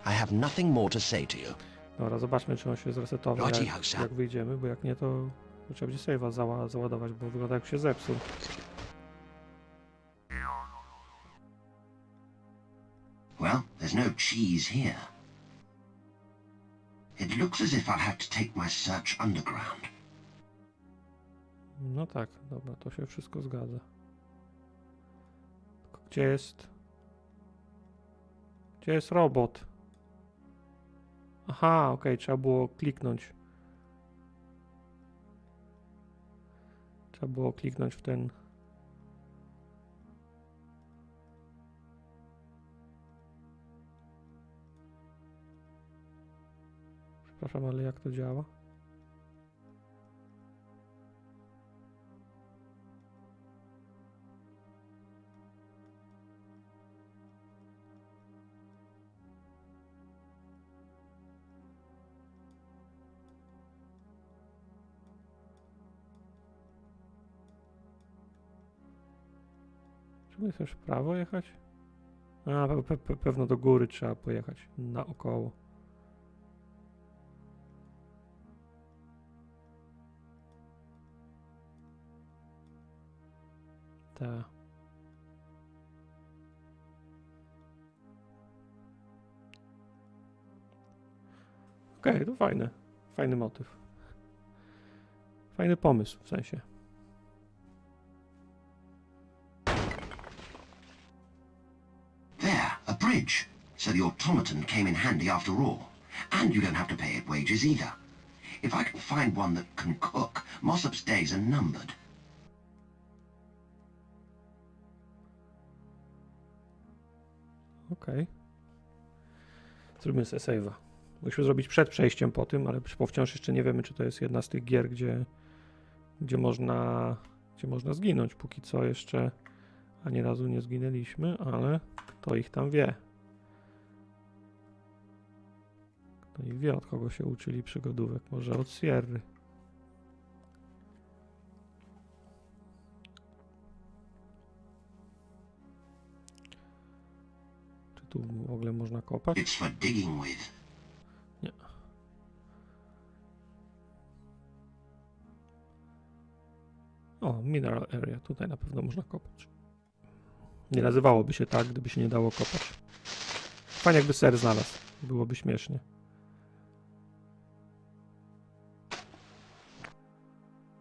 I have nothing more to say to you. Dobra, zobaczmy, czy on się zresetował, Rodzi, jak Hausa. wyjdziemy, bo jak nie, to trzeba będzie save'a załadować, bo wygląda jak się zepsuł. Well, there's no cheese here. It looks as if I'll have to take my search underground. No tak, dobra, to się wszystko zgadza. Tylko gdzie jest? Gdzie jest robot? Aha, okej, trzeba było kliknąć. Trzeba było kliknąć w ten... Przepraszam, ale jak to działa? Czy my chcesz w prawo jechać? A, pewno do góry trzeba pojechać, naokoło. Tak. Okej, to fajne. Fajny motyw. Fajny pomysł, w sensie. There, a bridge. So the automaton came in handy after all. And you don't have to pay it wages either. If I can find one that can cook, Mossop's days are numbered. Okej. Zrobimy sobie save'a. Musimy zrobić przed przejściem po tym, ale wciąż jeszcze nie wiemy, czy to jest jedna z tych gier, gdzie można zginąć. Póki co jeszcze ani razu nie zginęliśmy, ale kto ich tam wie. Kto ich wie, od kogo się uczyli przygodówek. Może od Sierry. Czy tu w ogóle można kopać? It's for digging with. Nie. O, mineral area. Tutaj na pewno można kopać. Nie nazywałoby się tak, gdyby się nie dało kopać. Fajnie jakby ser znalazł. Byłoby śmiesznie.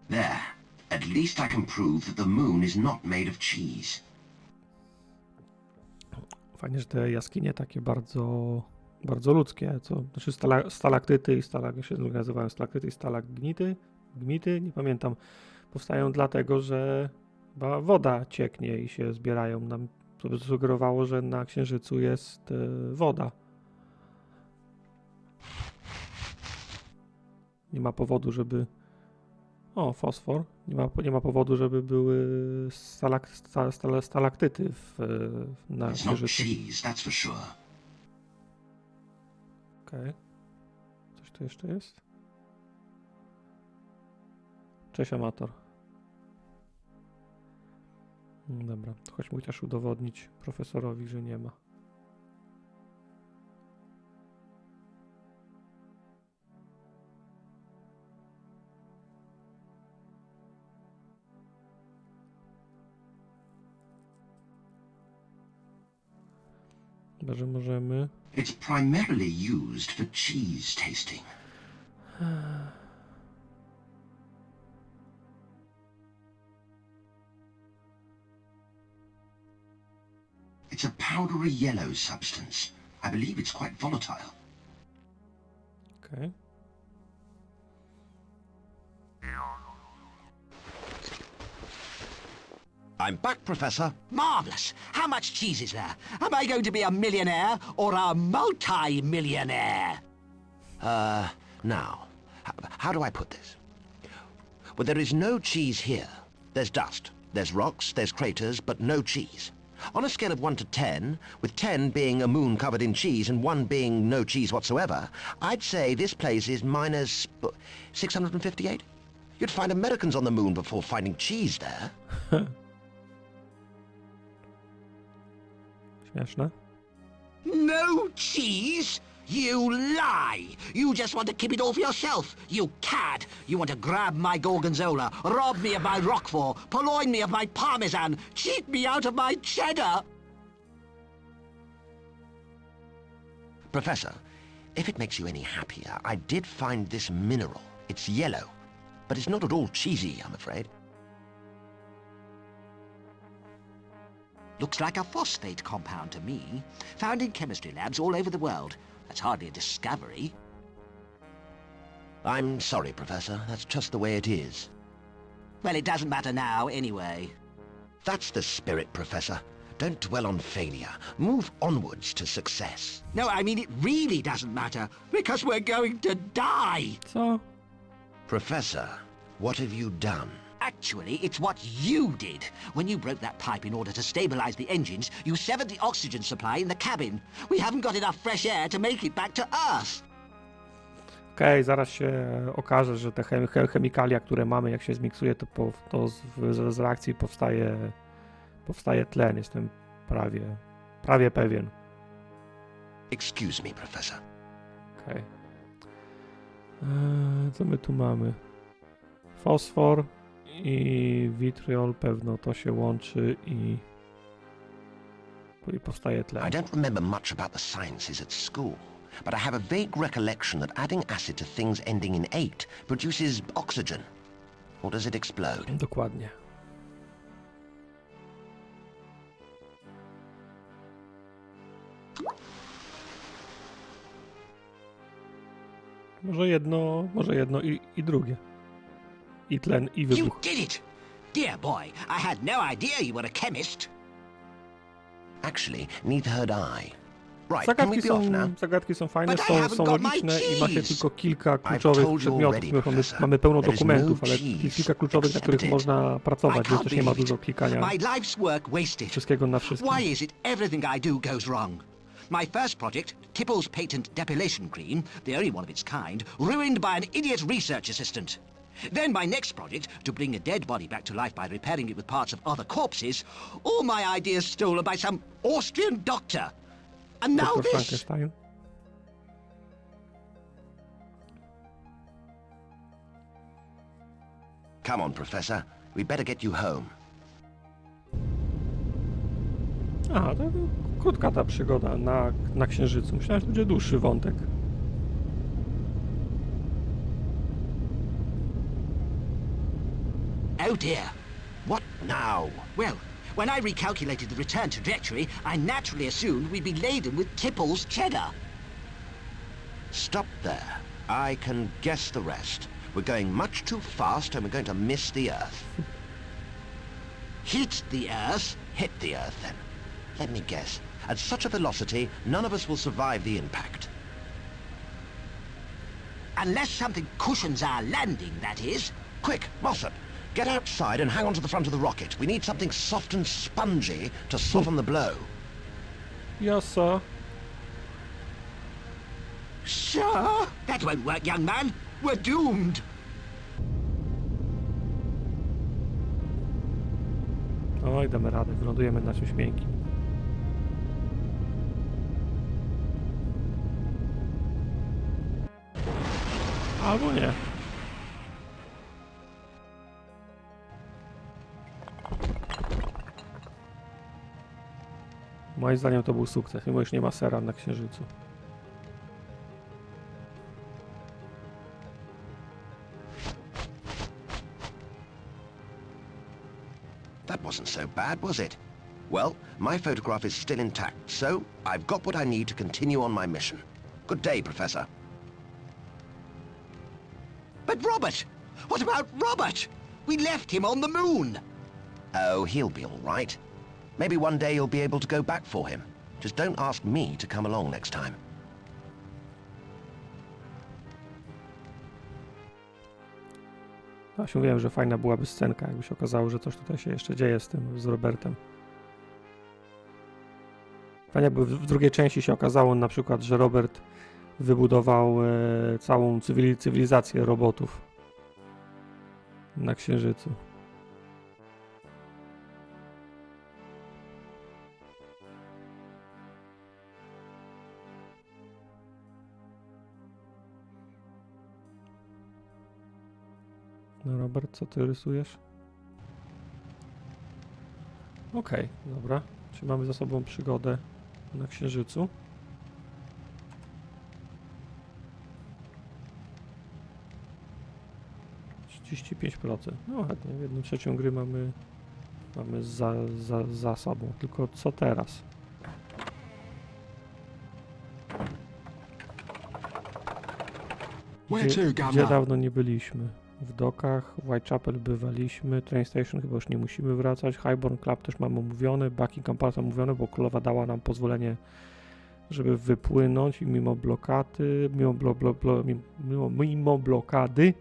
There. At least I can prove that the moon is not made of cheese. Fajnie, że te jaskinie takie bardzo ludzkie, co, znaczy stalaktyty i jak się nazywają, stalaktyty i gmity, nie pamiętam, powstają dlatego, że chyba woda cieknie i się zbierają. Nam to by sugerowało, że na Księżycu jest woda. Nie ma powodu, żeby... O, fosfor. Nie ma powodu, żeby były stalaktyty na It's not Księżycu. cheese, that's for sure. Okej. Coś tu jeszcze jest? Cześć, amator. Dobra, chodźmy chociaż udowodnić profesorowi, że nie ma. Chyba, że możemy. It's primarily used for cheese tasting. It's a powdery yellow substance. I believe it's quite volatile. Okej. I'm back, Professor. Marvellous. How much cheese is there? Am I going to be a millionaire or a multi-millionaire? Now, how do I put this? Well, there is no cheese here. There's dust, there's rocks, there's craters, but no cheese. On a scale of 1 to 10, with 10 being a moon covered in cheese and 1 being no cheese whatsoever, I'd say this place is minus 658. You'd find Americans on the moon before finding cheese there. Śmieszne. No cheese? You lie! You just want to keep it all for yourself, you cad! You want to grab my gorgonzola, rob me of my roquefort, purloin me of my parmesan, cheat me out of my cheddar! Professor, if it makes you any happier, I did find this mineral. It's yellow, but it's not at all cheesy, I'm afraid. Looks like a phosphate compound to me, found in chemistry labs all over the world. That's hardly a discovery. I'm sorry, Professor. That's just the way it is. Well, it doesn't matter now, anyway. That's the spirit, Professor. Don't dwell on failure. Move onwards to success. No, I mean, it really doesn't matter, because we're going to die! Co? Professor, what have you done? Actually, it's what you did. When you broke that pipe in order to stabilize the engines, you severed the oxygen supply in the cabin. We haven't got enough fresh air to make it back to Earth. Okej, zaraz się okaże, że te chemikalia, które mamy, jak się zmiksuje, to z reakcji powstaje tlen. Jestem prawie pewien. Excuse me, Professor. Okej. Co my tu mamy? Fosfor i witriol, pewno to się łączy i powstaje tlen. I don't remember much about the sciences at school, but I have a vague recollection that adding acid to things ending in 8 produces oxygen. Or does it explode? Dokładnie. Może jedno i drugie. I tlen, i You wybuch. did it! Dear boy, I had no idea you were a chemist. Actually, neither had I. Right, can we be off now? Zagadki są fajne, But I haven't są got my logiczne i ma się cheese. tylko kilka I've kluczowych told you przedmiotów. already, My Professor. mamy pełno There is no dokumentów, ale cheese kilka kluczowych, na których except it. można I pracować, więc can't też nie ma believe dużo it. klikania My life's work wasted. wszystkiego na wszystkim. Why is it everything I do goes wrong? My first project, Tipple's patent depilation cream, the only one of its kind, ruined by an idiot research assistant. Then my next project, to bring a dead body back to life by repairing it with parts of other corpses, all my ideas stolen by some Austrian doctor. And now Dr. this! Frankenstein. Come on, Professor. We'd better get you home. A, to krótka ta przygoda na Księżycu. Myślałem, że to będzie dłuższy wątek. Oh dear. What now? Well, when I recalculated the return trajectory, I naturally assumed we'd be laden with Tipple's cheddar. Stop there. I can guess the rest. We're going much too fast and we're going to miss the Earth. Hit the Earth? Hit the Earth, then. Let me guess. At such a velocity, none of us will survive the impact. Unless something cushions our landing, that is. Quick, Mossop, get outside and hang on to the front of the rocket. We need something soft and spongy to soften the blow. Yes, sir. Sir? That won't work, young man. We're doomed. Oj, damy radę. Wylądujemy na czymś miękkim. Albo nie. Moim zdaniem to był sukces, mimo iż nie ma sera na Księżycu. That wasn't so bad, was it? Well, my photograph is still intact, so I've got what I need to continue on my mission. Good day, Professor. But Robert! What about Robert? We left him on the moon. Oh, he'll be all right. Maybe one day you'll be able to go back for him. Just don't ask me to come along next time. Właśnie mówiłem, że fajna byłaby scenka, jakby się okazało, że coś tutaj się jeszcze dzieje z Robertem. Fajnie jakby w drugiej części się okazało na przykład, że Robert wybudował całą cywilizację robotów na Księżycu. No Robert, co ty rysujesz? Okej, dobra. Czyli mamy za sobą przygodę na Księżycu. No ładnie, w 1/3 gry mamy za sobą. Tylko co teraz? Where to, Gdzie Governor? dawno nie byliśmy? W dokach, Whitechapel bywaliśmy, Train Station chyba już nie musimy wracać, Highborn Club też mamy omówione, Buckingham Palace omówione, bo królowa dała nam pozwolenie, żeby wypłynąć i mimo blokady, mimo blokady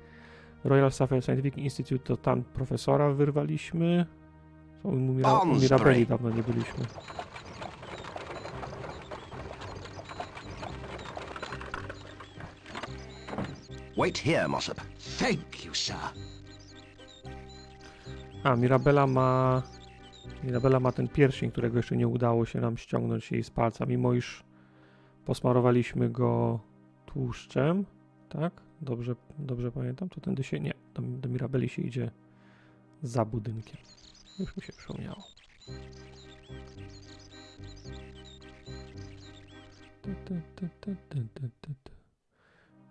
Royal Suffolk Scientific Institute, to tam profesora wyrwaliśmy. U Mirabeli dawno nie byliśmy. Wait here, Mossop. Thank you, sir. A, Mirabela ma ten pierścień, którego jeszcze nie udało się nam ściągnąć jej z palca, mimo iż posmarowaliśmy go tłuszczem, tak? Dobrze pamiętam, to tędy się nie, do Mirabeli się idzie za budynkiem. Już mi się przypomniało.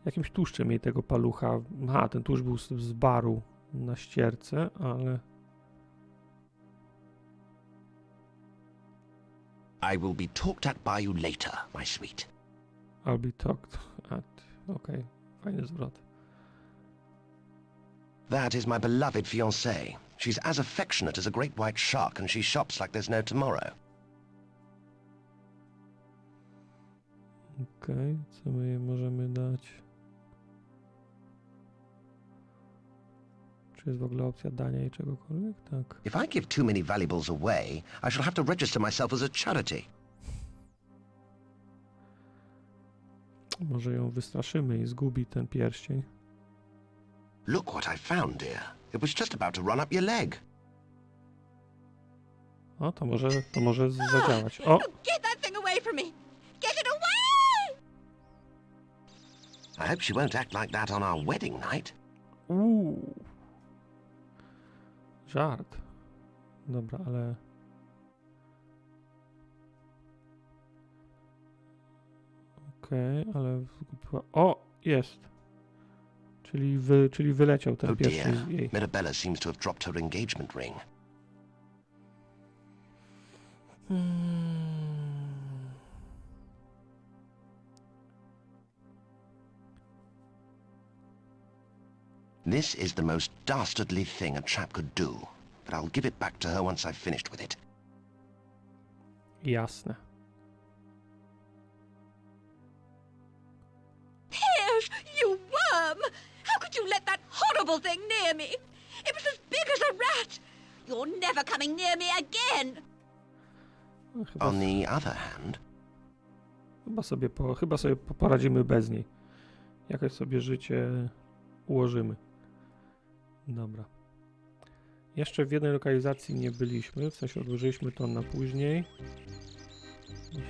Jakimś tłuszczem jej tego palucha. Aha, ten tłuszcz był z baru na ścierce, ale... I will be talked at by you later, my sweet. I'll be talked at... Okej, fajny zwrot. That is my beloved fiancée. She's as affectionate as a great white shark, and she shops like there's no tomorrow. Okej, co my jej możemy dać? Czy jest w ogóle opcja dania jej czegokolwiek? Tak. If I give too many valuables away, I shall have to register myself as a charity. Może ją wystraszymy i zgubi ten pierścień. Look what I found, dear. It was just about to run up your leg. O, to może zadziałać. O! Get that thing away from me! Get it away! I hope she won't act like that on our wedding night. Żart. Dobra, ale... Okej, ale... O! Jest! Czyli wyleciał ten Oh pierwszy dear, z jej. Mirabella seems to have dropped her engagement ring. This is the most dastardly thing a chap could do, but I'll give it back to her once I've finished with it. Jasne. Piers, you worm! How could you let that horrible thing near me? It was as big as a rat! You're never coming near me again! No, On the other hand, chyba sobie poradzimy bez niej. Jakoś sobie życie ułożymy. Dobra. Jeszcze w jednej lokalizacji nie byliśmy, w sensie odłożyliśmy to na później.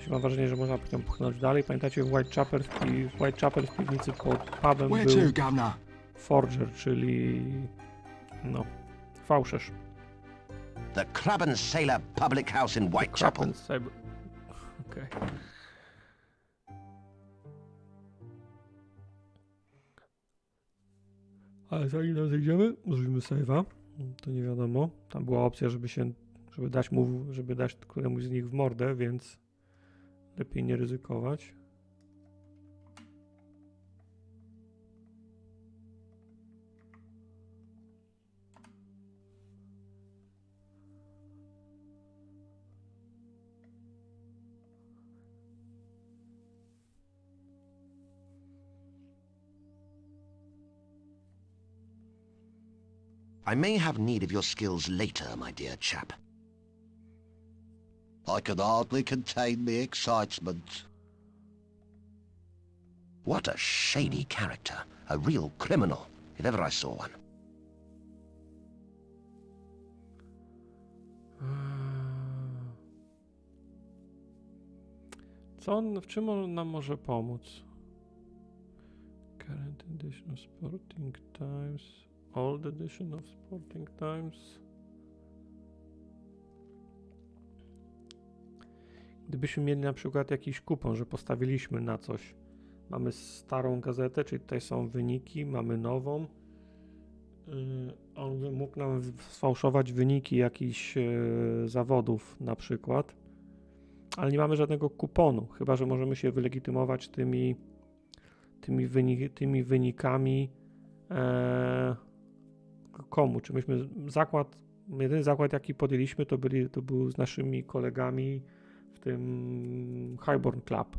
Mam wrażenie, że można potem pchnąć dalej. Pamiętacie, w Whitechapel w piwnicy pod pubem Where był to, Governor? forger, czyli no, fałszerz. the Club and Sailor Public House in Whitechapel. Okej. Ale zanim tam zejdziemy, zrobimy save'a. To nie wiadomo. Tam była opcja, żeby dać któremuś z nich w mordę, więc lepiej nie ryzykować. I may have need of your skills later, my dear chap. I can hardly contain the excitement. What a shady character. A real criminal, if ever I saw one. W czym on nam może pomóc? Current edition of Sporting Times. Old edition of Sporting Times. Gdybyśmy mieli na przykład jakiś kupon, że postawiliśmy na coś. Mamy starą gazetę, czyli tutaj są wyniki, mamy nową. On by mógł nam sfałszować wyniki jakichś zawodów na przykład. Ale nie mamy żadnego kuponu, chyba że możemy się wylegitymować tymi wynikami komu? Czy myśmy jedyny zakład jaki podjęliśmy to był z naszymi kolegami w tym Highborn Club.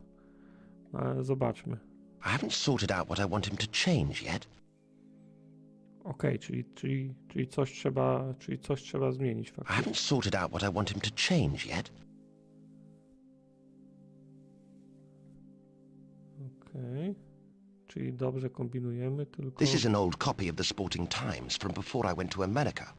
Ale zobaczmy. I haven't sorted out what I want him to change yet. Okej, czyli coś trzeba zmienić I faktycznie. haven't sorted out what I want him to change yet. Okej. Czyli dobrze kombinujemy, tylko... This is an old copy of the Sporting Times from before I went to America.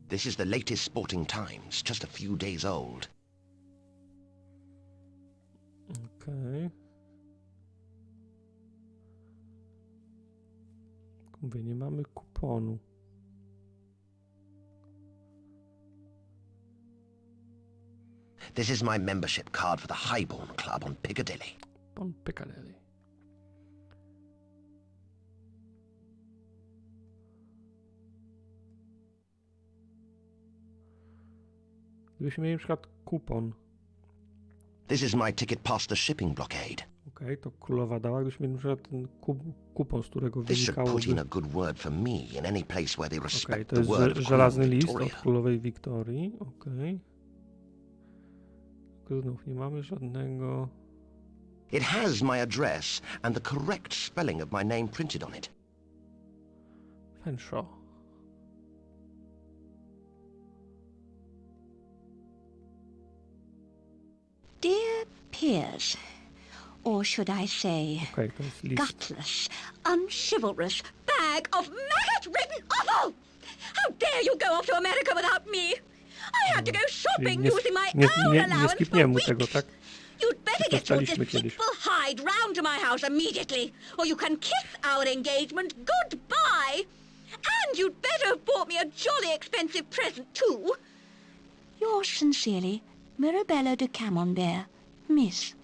This is the latest Sporting Times, just a few days old. Okej. Mówię, nie mamy kuponu. This is my membership card for the Highborn Club on Piccadilly. On Piccadilly. Gdybyśmy mieli na przykład kupon. This is my ticket past the shipping blockade. Okej, to królowa dała. Gdybyśmy mieli na przykład ten kupon, z którego This should wynikałoby... put in a good word for me in any place where they Okej, respect to the jest word of żelazny Queen list od Victoria. królowej Wiktorii. Okej. Znów nie mamy żadnego... It has my address and the correct spelling of my name printed on it. Fenshaw. Dear Piers, or should I say, Okej, to jest list. gutless, unchivalrous bag of maggot-ridden offal! How dare you go off to America without me? I had to go shopping nie, using my nie, own nie allowance for skipniemy weeks. tego, tak? You'd better get your Przestaliśmy kiedyś. deceitful hide round to my house immediately, or you can kiss our engagement goodbye. And you'd better have bought me a jolly expensive present, too. Yours sincerely, Mirabella de Camembert, Miss.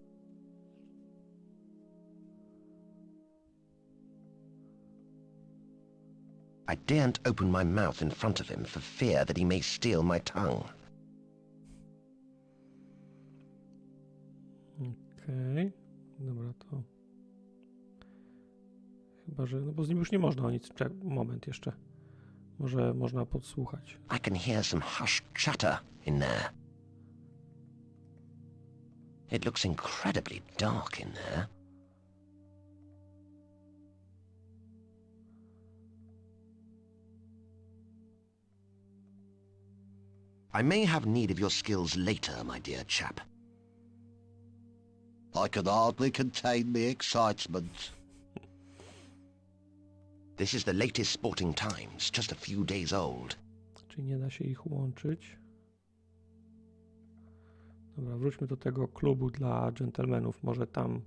I daren't open my mouth in front of him for fear that he may steal my tongue. Okej, dobra, to... Chyba, że... No bo z nim już nie można o nic... Moment jeszcze. Może można podsłuchać. I can hear some hushed chatter in there. It looks incredibly dark in there. I may have need of your skills later, my dear chap. I can hardly contain my excitement. This is the latest Sporting Times, just a few days old. Czyli nie da się ich łączyć. Dobra, wróćmy do tego klubu dla dżentelmenów. Może tam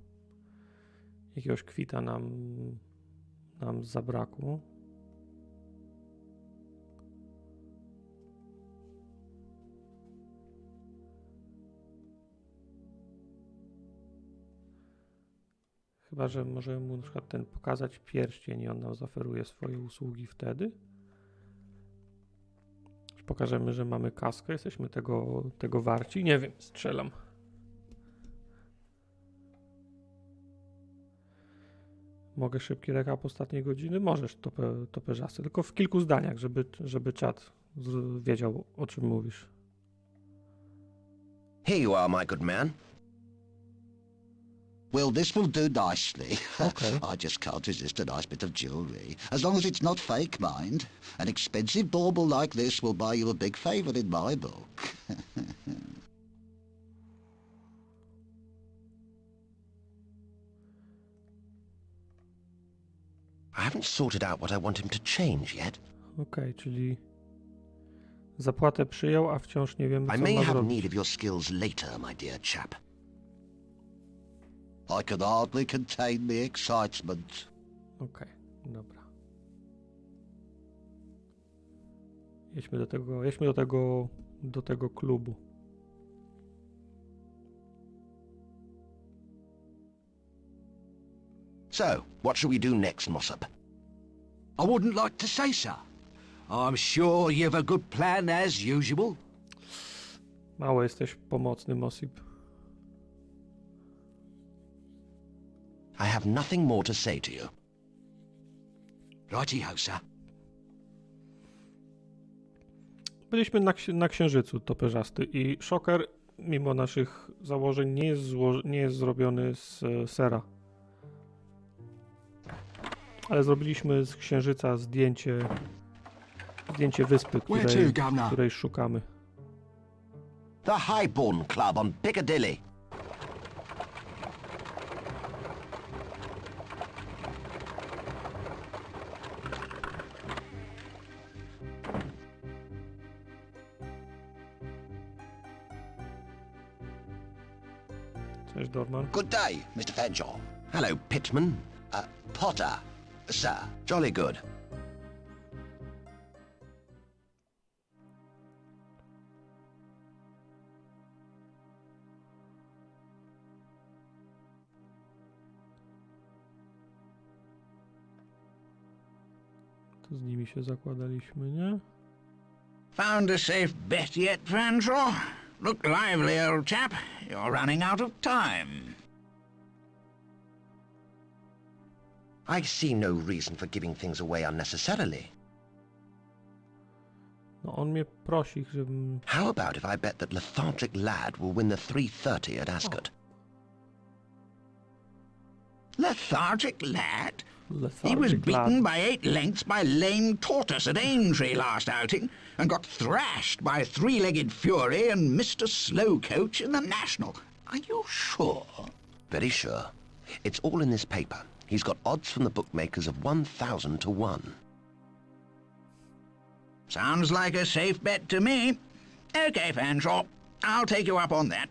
jakiegoś kwita nam zabrakło. Chyba, że możemy mu na przykład ten pokazać pierścień i on nam zaoferuje swoje usługi wtedy. Pokażemy, że mamy kaskę, jesteśmy tego warci. Nie wiem, strzelam. Mogę szybki rekap ostatniej godziny? Możesz, toperzasy, tylko w kilku zdaniach, żeby czat wiedział, o czym mówisz. Here you are, my good man. Well, this will do nicely. Okay. I just can't resist a nice bit of jewellery. As long as it's not fake, mind. An expensive bauble like this will buy you a big favour in my book. I haven't sorted out what I want him to change yet. Okej, czyli zapłatę przyjął, a wciąż nie wiemy, I co may ma have zrobić. need of your skills later, my dear chap. I can hardly contain my excitement. Okej, dobra. Jedźmy do tego klubu. So, what shall we do next, Mossop? I wouldn't like to say so. I'm sure you've a good plan as usual. Mało jesteś pomocny, Mossip. I have nothing more to say to you. Righty-ho, sir. Byliśmy na Księżycu, toperzasty, i szoker, mimo naszych założeń, nie jest zrobiony z sera. Ale zrobiliśmy z Księżyca zdjęcie wyspy, której szukamy. The Highborn Club on Piccadilly. Cześć, Dorman. Good day, Mr. Fanshawe. Hello, Pitman. Potter, sir. Jolly good. To z nimi się zakładaliśmy, nie? Found a safe bet yet, Fanshawe? Look lively, old chap. You're running out of time. I see no reason for giving things away unnecessarily. No on mnie prosi, żebym... How about if I bet that lethargic lad will win the 3:30 at Ascot? Lethargic lad? He was Lethargic beaten lad. by 8 lengths by lame tortoise at Aintree last outing, and got thrashed by three-legged fury and Mr. Slowcoach in the National. Are you sure? Very sure. It's all in this paper. He's got odds from the bookmakers of 1,000 to 1. Sounds like a safe bet to me. Okay, Fanshawe, I'll take you up on that.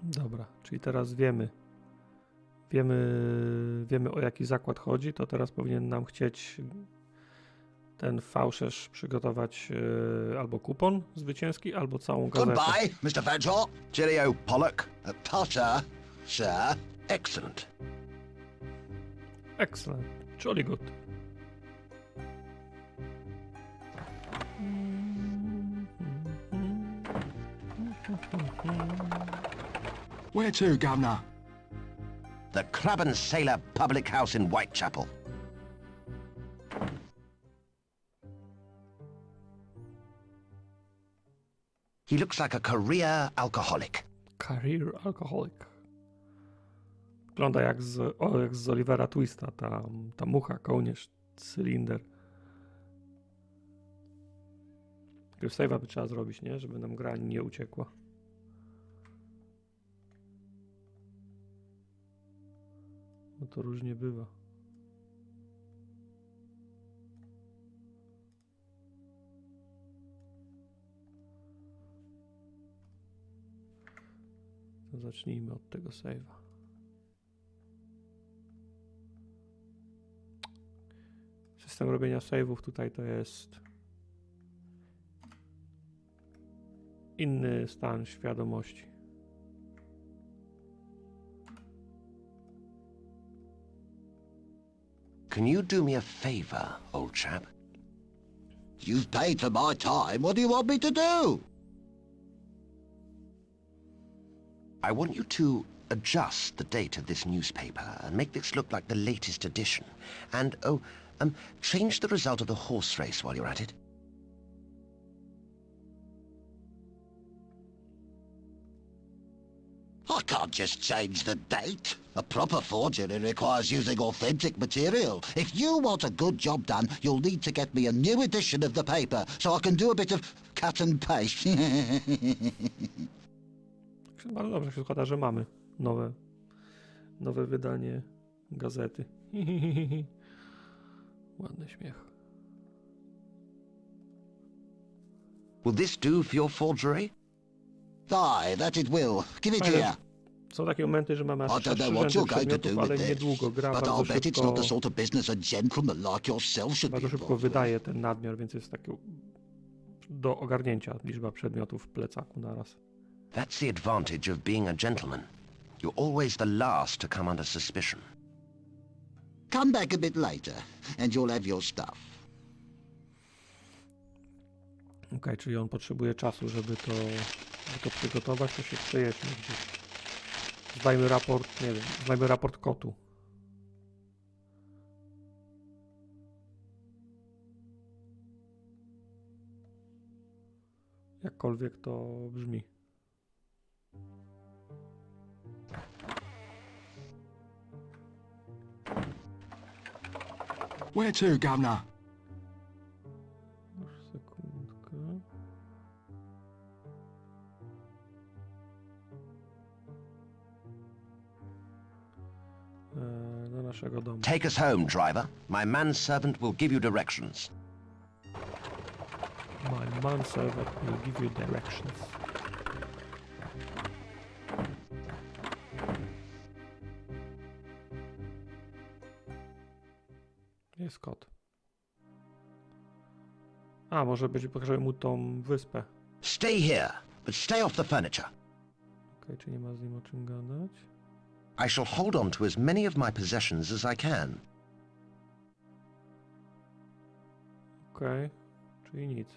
Dobra, czyli teraz wiemy, o jaki zakład chodzi, to teraz powinien nam chcieć ten fałszerz przygotować albo kupon zwycięski, albo całą gazetę. Goodbye, Mr. Fanshawe. Cheerio, Pollock. Potter, sir. Excellent. Excellent, jolly good. Where to, Governor? The Crab and Sailor Public House in Whitechapel. He looks like a career alcoholic. Career alcoholic. Wygląda jak z Olivera Twista, ta mucha, kołnierz, cylinder. Jakiegoś save'a by trzeba zrobić, nie? Żeby nam gra nie uciekła. No to różnie bywa. To zacznijmy od tego save'a. System robienia save'ów tutaj to jest inny stan świadomości. Can you do me a favor, old chap? You've paid for my time. What do you want me to do? I want you to adjust the date of this newspaper and make this look like the latest edition. And, change the result of the horse race while you're at it. I can't just change the date. A proper forgery requires using authentic material. If you want a good job done, you'll need to get me a new edition of the paper so I can do a bit of cut and paste. Bardzo dobrze się składa, że mamy nowe wydanie gazety. Ładny śmiech. Will this do for your forgery? Aye, that it will. Give it here. Są takie momenty, że mamy I aż don't know 3 what rzędy you're going to przedmiotów, do ale with this, niedługo gra but bardzo I'll bet it's not the szybko, sort of business a gentleman like yourself should be bardzo szybko involved with. wydaje ten nadmiar, więc jest takie do ogarnięcia liczba przedmiotów w plecaku naraz. That's the advantage of being a gentleman. You're always the last to come under suspicion. Come back a bit later, and you'll have your stuff. Okej, czyli on potrzebuje czasu, żeby to przygotować, to się przejedźmy gdzieś. Zdajmy raport, nie wiem, zdajmy raport kotu. Jakkolwiek to brzmi. Where to, Governor? Już sekundkę. Do naszego domu. Take us home, driver. My manservant will give you directions. My manservant will give you directions. Jest kot. A, może być, pokażemy mu tą wyspę. Stay here, but stay off the furniture. Okej, czy nie ma z nim o czym gadać? I shall hold on to as many of my possessions as I can. Okej, czyli nic.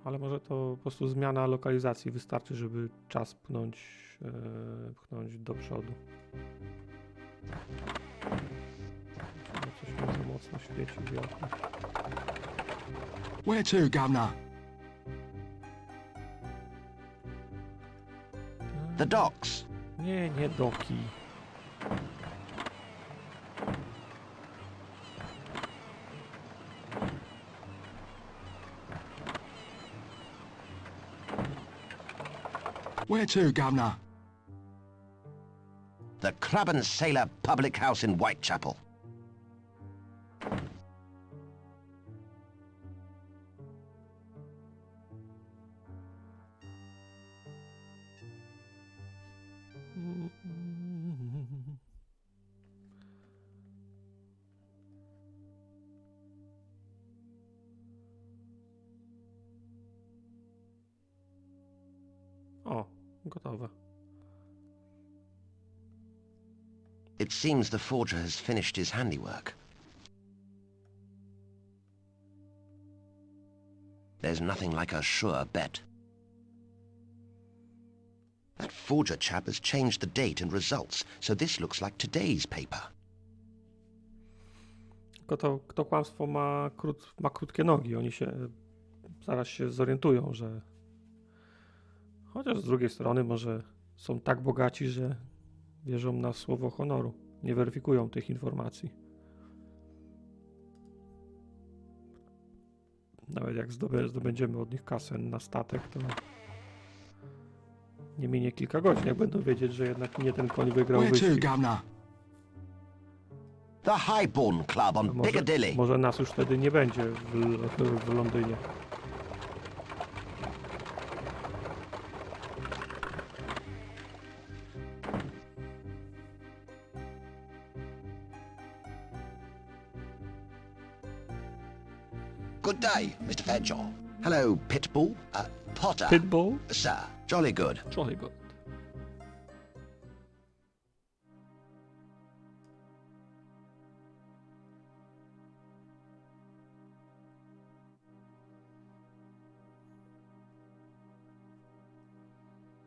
Ale może to po prostu zmiana lokalizacji wystarczy, żeby czas pchnąć do przodu. Coś mi za mocno świeci w okno. Where to, Governor? The docks. Nie doki. Where to, Governor? The Crab and Sailor Public House in Whitechapel. Gotowe. It seems the forger has finished his handiwork. There's nothing like a sure bet. That forger chap has changed the date and results, so this looks like today's paper. Tylko to kłamstwo ma krótkie nogi. Oni zaraz się zorientują, że chociaż z drugiej strony może są tak bogaci, że wierzą na słowo honoru. Nie weryfikują tych informacji. Nawet jak zdobędziemy od nich kasę na statek, to nie minie kilka godzin, jak będą wiedzieć, że jednak nie ten koń wygrał Where to, wyścig. Governor? The Highborn Club on Piccadilly. Może nas już wtedy nie będzie w Londynie. Good day, Mr. Fanshawe. Hello, Pitbull. Potter. Pitbull? Sir, jolly good. Jolly good.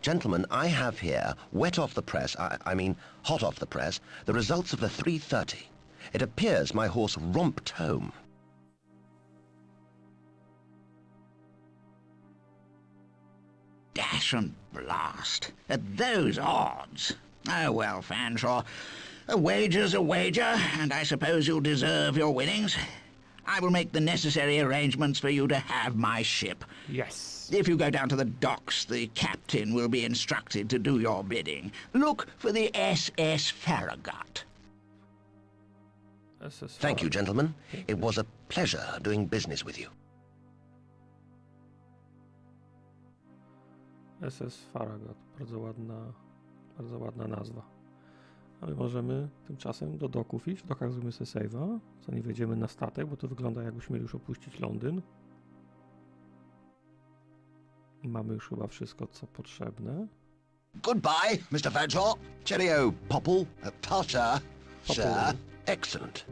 Gentlemen, I have here, wet off the press, I mean hot off the press, the results of the 3:30. It appears my horse romped home. Dash and blast. At those odds. Oh, well, Fanshawe, a wager's a wager, and I suppose you'll deserve your winnings. I will make the necessary arrangements for you to have my ship. Yes. If you go down to the docks, the captain will be instructed to do your bidding. Look for the SS Farragut. Thank you, gentlemen. It was a pleasure doing business with you. SS Farragut. Bardzo ładna nazwa. A my możemy tymczasem do doków iść. W dokach zrobimy sobie save'a, zanim wejdziemy na statek, bo to wygląda, jakbyśmy mieli już opuścić Londyn. Mamy już chyba wszystko, co potrzebne. Goodbye, Mr. Fanshawe. Cheerio, Popple. Potter. Sir. Popple. Excellent.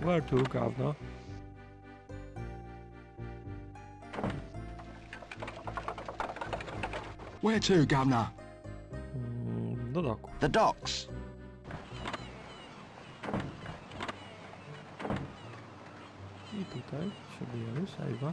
Where to, Governor? Where to, Governor? Do doków. The docks. I tutaj się bijemy, save'a.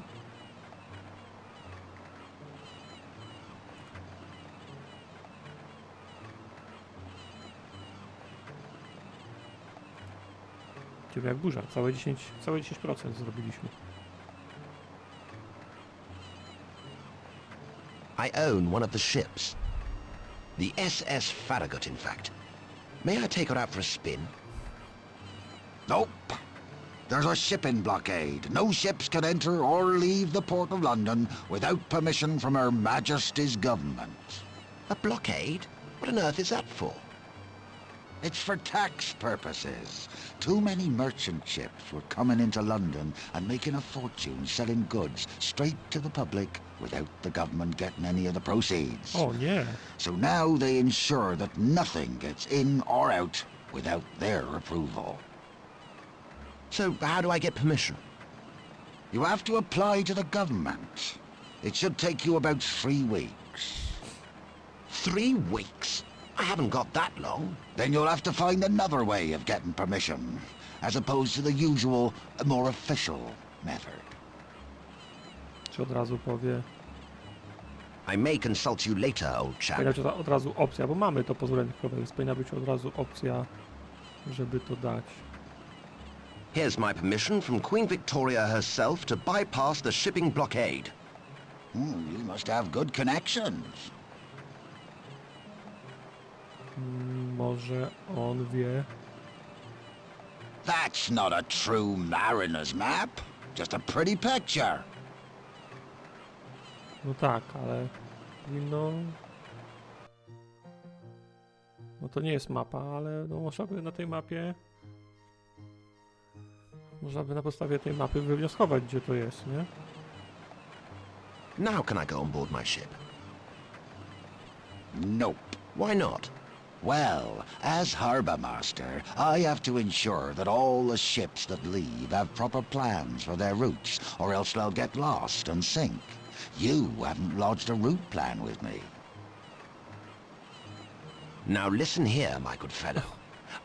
Idziemy jak burza, całe 10% zrobiliśmy. I own one of the ships. The SS Farragut, in fact. May I take her out for a spin? Nope. There's a shipping blockade. No ships can enter or leave the port of London without permission from Her Majesty's government. A blockade? What on earth is that for? It's for tax purposes. Too many merchant ships were coming into London and making a fortune selling goods straight to the public without the government getting any of the proceeds. O nie! So now they ensure that nothing gets in or out without their approval. So how do I get permission? You have to apply to the government. It should take you about 3 weeks. 3 weeks? I haven't got that long. Then you'll have to find another way of getting permission, as opposed to the usual, more official method. Czy od razu powie... I may consult you later, old chap. Powinna być od razu opcja, bo mamy to pozwolenie chwilowe, więc powinna być od razu opcja, żeby to dać. Here's my permission from Queen Victoria herself to bypass the shipping blockade. You must have good connections. Może on wie... That's not a true mariner's map. Just a pretty picture. No tak, ale powinno... No to nie jest mapa, ale no można by na tej mapie... Można by na podstawie tej mapy wywnioskować, gdzie to jest, nie? Now can I go on board my ship? Nope. Why not? Well, as harbour master, I have to ensure that all the ships that leave have proper plans for their routes, or else they'll get lost and sink. You haven't lodged a route plan with me. Now listen here, my good fellow.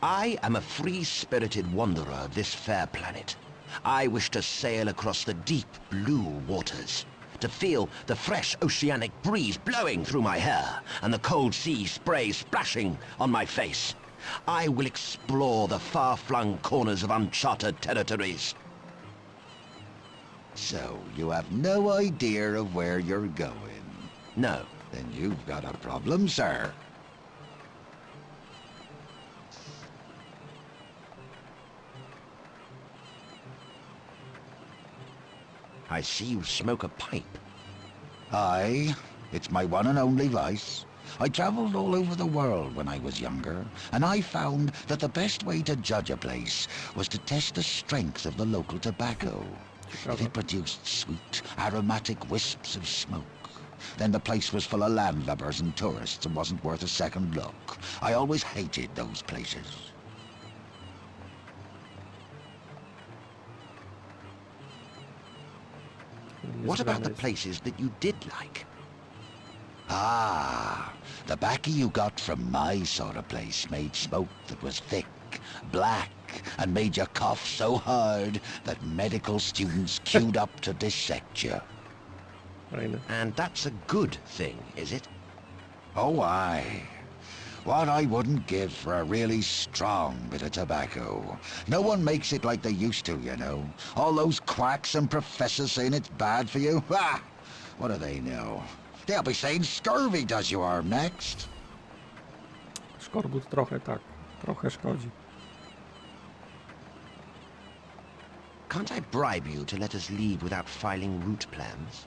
I am a free-spirited wanderer of this fair planet. I wish to sail across the deep blue waters, to feel the fresh oceanic breeze blowing through my hair and the cold sea spray splashing on my face. I will explore the far-flung corners of uncharted territories. So, you have no idea of where you're going. No. Then you've got a problem, sir. I see you smoke a pipe. Aye, it's my one and only vice. I travelled all over the world when I was younger, and I found that the best way to judge a place was to test the strength of the local tobacco. If it produced sweet, aromatic wisps of smoke, then the place was full of landlubbers and tourists and wasn't worth a second look. I always hated those places. What about the places that you did like? Ah, the baccy you got from my sort of place made smoke that was thick, black, and made you cough so hard that medical students queued up to dissect you. And that's a good thing, is it? Oh, aye. What I wouldn't give for a really strong bit of tobacco. No one makes it like they used to, you know. All those quacks and professors saying it's bad for you. Ah! What do they know? They'll be saying scurvy does you harm next. Szkorbut trochę tak, trochę szkodzi. Can't I bribe you to let us leave without filing route plans?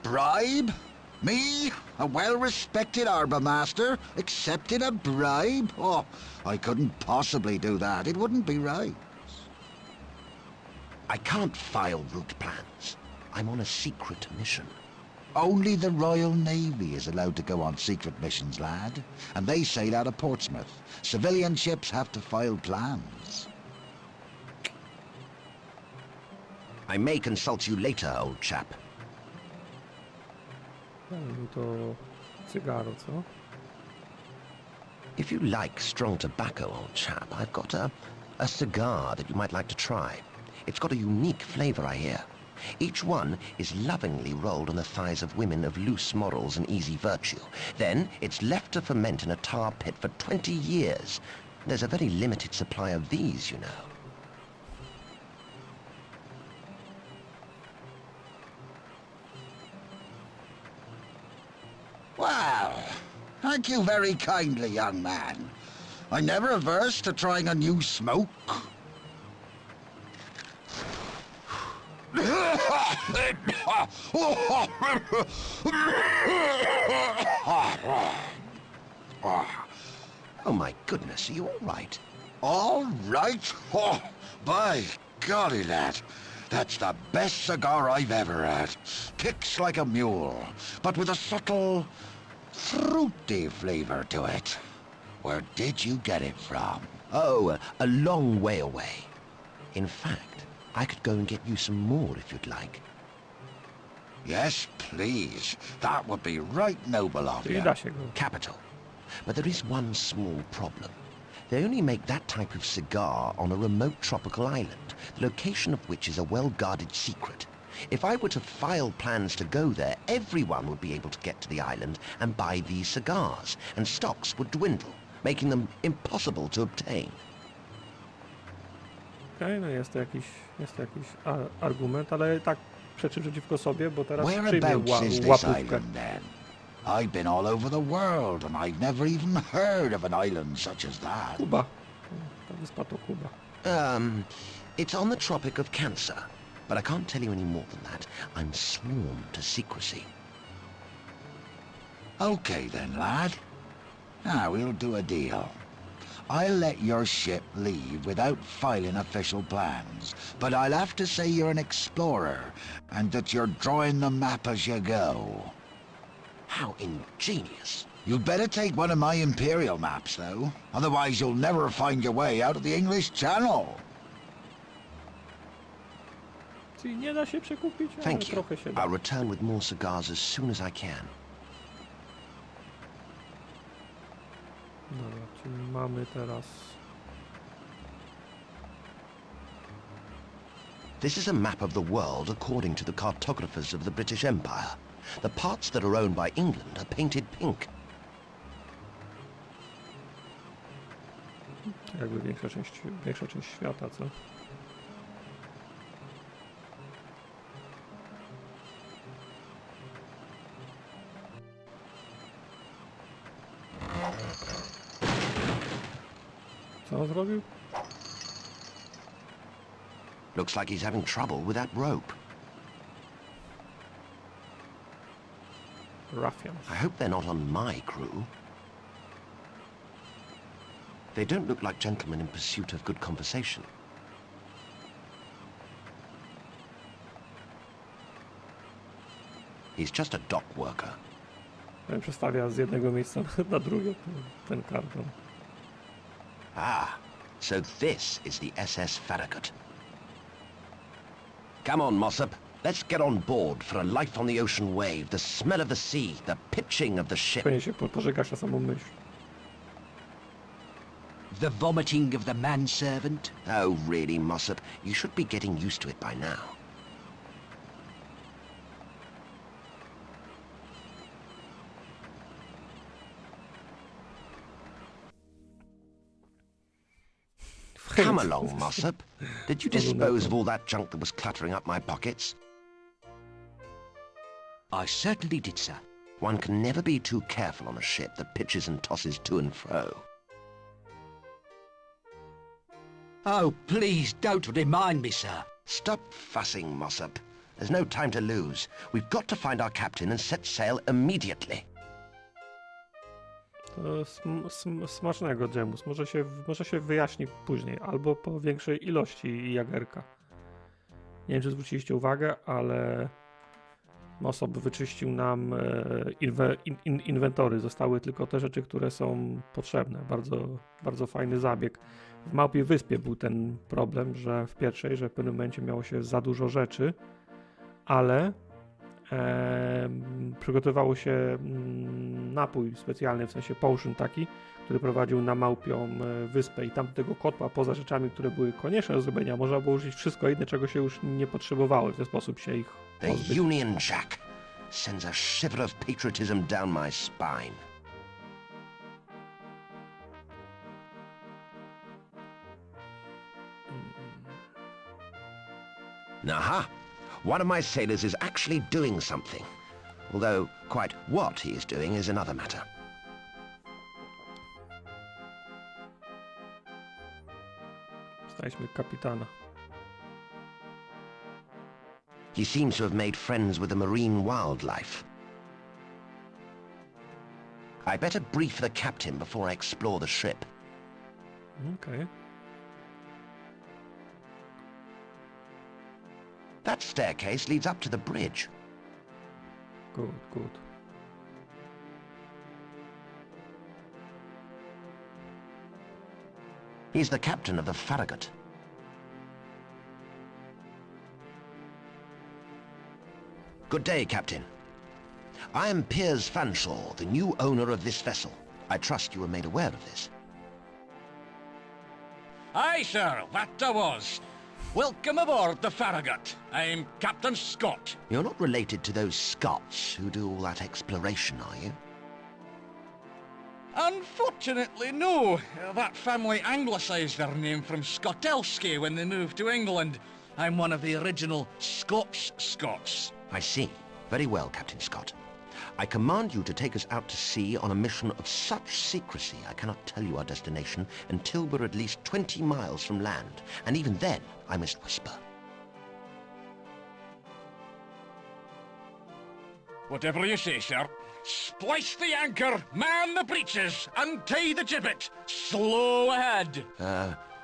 Bribe? Me? A well-respected harbour master? Accepting a bribe? Oh, I couldn't possibly do that. It wouldn't be right. I can't file route plans. I'm on a secret mission. Only the Royal Navy is allowed to go on secret missions, lad. And they sail out of Portsmouth. Civilian ships have to file plans. I may consult you later, old chap. To cygaro, co? If you like strong tobacco, old chap, I've got a cigar that you might like to try. It's got a unique flavour, I hear. Each one is lovingly rolled on the thighs of women of loose morals and easy virtue. Then it's left to ferment in a tar pit for 20 years. There's a very limited supply of these, you know. Well, thank you very kindly, young man. I'm never averse to trying a new smoke. Oh my goodness, are you all right? All right? Oh, by golly, lad. That's the best cigar I've ever had. Kicks like a mule, but with a subtle, fruity flavour to it. Where did you get it from? Oh, a long way away. In fact, I could go and get you some more if you'd like. Yes, please. That would be right noble of you. Da się go. Capital. But there is one small problem. They only make that type of cigar on a remote tropical island, the location of which is a well-guarded secret. If I were to file plans to go there, everyone would be able to get to the island and buy these cigars, and stocks would dwindle, making them impossible to obtain. Okej, no jest to jakiś argument, ale tak przeczy przeciwko sobie, bo teraz przyjmie Whereabouts is this łapówkę. island, then? I've been all over the world, and I've never even heard of an island such as that. Kuba. Ta wyspa to Kuba. It's on the Tropic of Cancer, but I can't tell you any more than that. I'm sworn to secrecy. Okay then, lad. Now we'll do a deal. I'll let your ship leave without filing official plans, but I'll have to say you're an explorer, and that you're drawing the map as you go. How ingenious. You'd better take one of my Imperial maps, though. Otherwise you'll never find your way out of the English Channel. Czyli nie da się przekupić, ale Thank you. trochę się da. I'll return with more cigars as soon as I can. Dobra, czyli mamy teraz... This is a map of the world according to the cartographers of the British Empire. The parts that are owned by England are painted pink. Jakby większa część świata, co? Co on zrobił? Looks like he's having trouble with that rope. Ruffians. I hope they're not on my crew. They don't look like gentlemen in pursuit of good conversation. He's just a dock worker. Ten przestawia z jednego miejsca na drugie ten karton. Ah, so this is the SS Farragut. Come on, Mossop. Let's get on board for a life on the ocean wave, the smell of the sea, the pitching of the ship. Powinien się pożegać na samą myśl. The vomiting of the manservant. Oh, really, Mossop? You should be getting used to it by now. Come along, Mossop. Did you dispose of all that junk that was cluttering up my pockets? I certainly did, sir. One can never be too careful on a ship that pitches and tosses to and fro. Oh, please don't remind me, sir. Stop fussing, Mossop. There's no time to lose. We've got to find our captain and set sail immediately. To smacznego, Jamus. Może się wyjaśni później, albo po większej ilości jagerka. Nie wiem, czy zwróciliście uwagę, ale Mossop wyczyścił nam inwentory. Zostały tylko te rzeczy, które są potrzebne. Bardzo, bardzo fajny zabieg. W Małpiej Wyspie był ten problem, że w pierwszej, że w pewnym momencie miało się za dużo rzeczy, ale przygotowywało się napój specjalny, w sensie potion taki, który prowadził na Małpią Wyspę i tam tego kotła poza rzeczami, które były konieczne do zrobienia, można było użyć wszystko inne, czego się już nie potrzebowało, w ten sposób się ich pozbyć. The Union Jack sends a shiver of patriotism down my spine. Aha! One of my sailors is actually doing something. Although quite what he is doing is another matter. Znaliśmy kapitana. He seems to have made friends with the marine wildlife. I better brief the captain before I explore the ship. Okej. That staircase leads up to the bridge. Good, good. He's the captain of the Farragut. Good day, Captain. I am Piers Fanshawe, the new owner of this vessel. I trust you were made aware of this. Aye, sir, that I was. Welcome aboard the Farragut. I'm Captain Scott. You're not related to those Scots who do all that exploration, are you? Unfortunately, no. That family anglicised their name from Scotelsky when they moved to England. I'm one of the original Scots Scots. I see. Very well, Captain Scott. I command you to take us out to sea on a mission of such secrecy I cannot tell you our destination until we're at least 20 miles from land, and even then I must whisper. Whatever you say, sir. Splice the anchor, man the breeches, untie the gibbet. Slow ahead.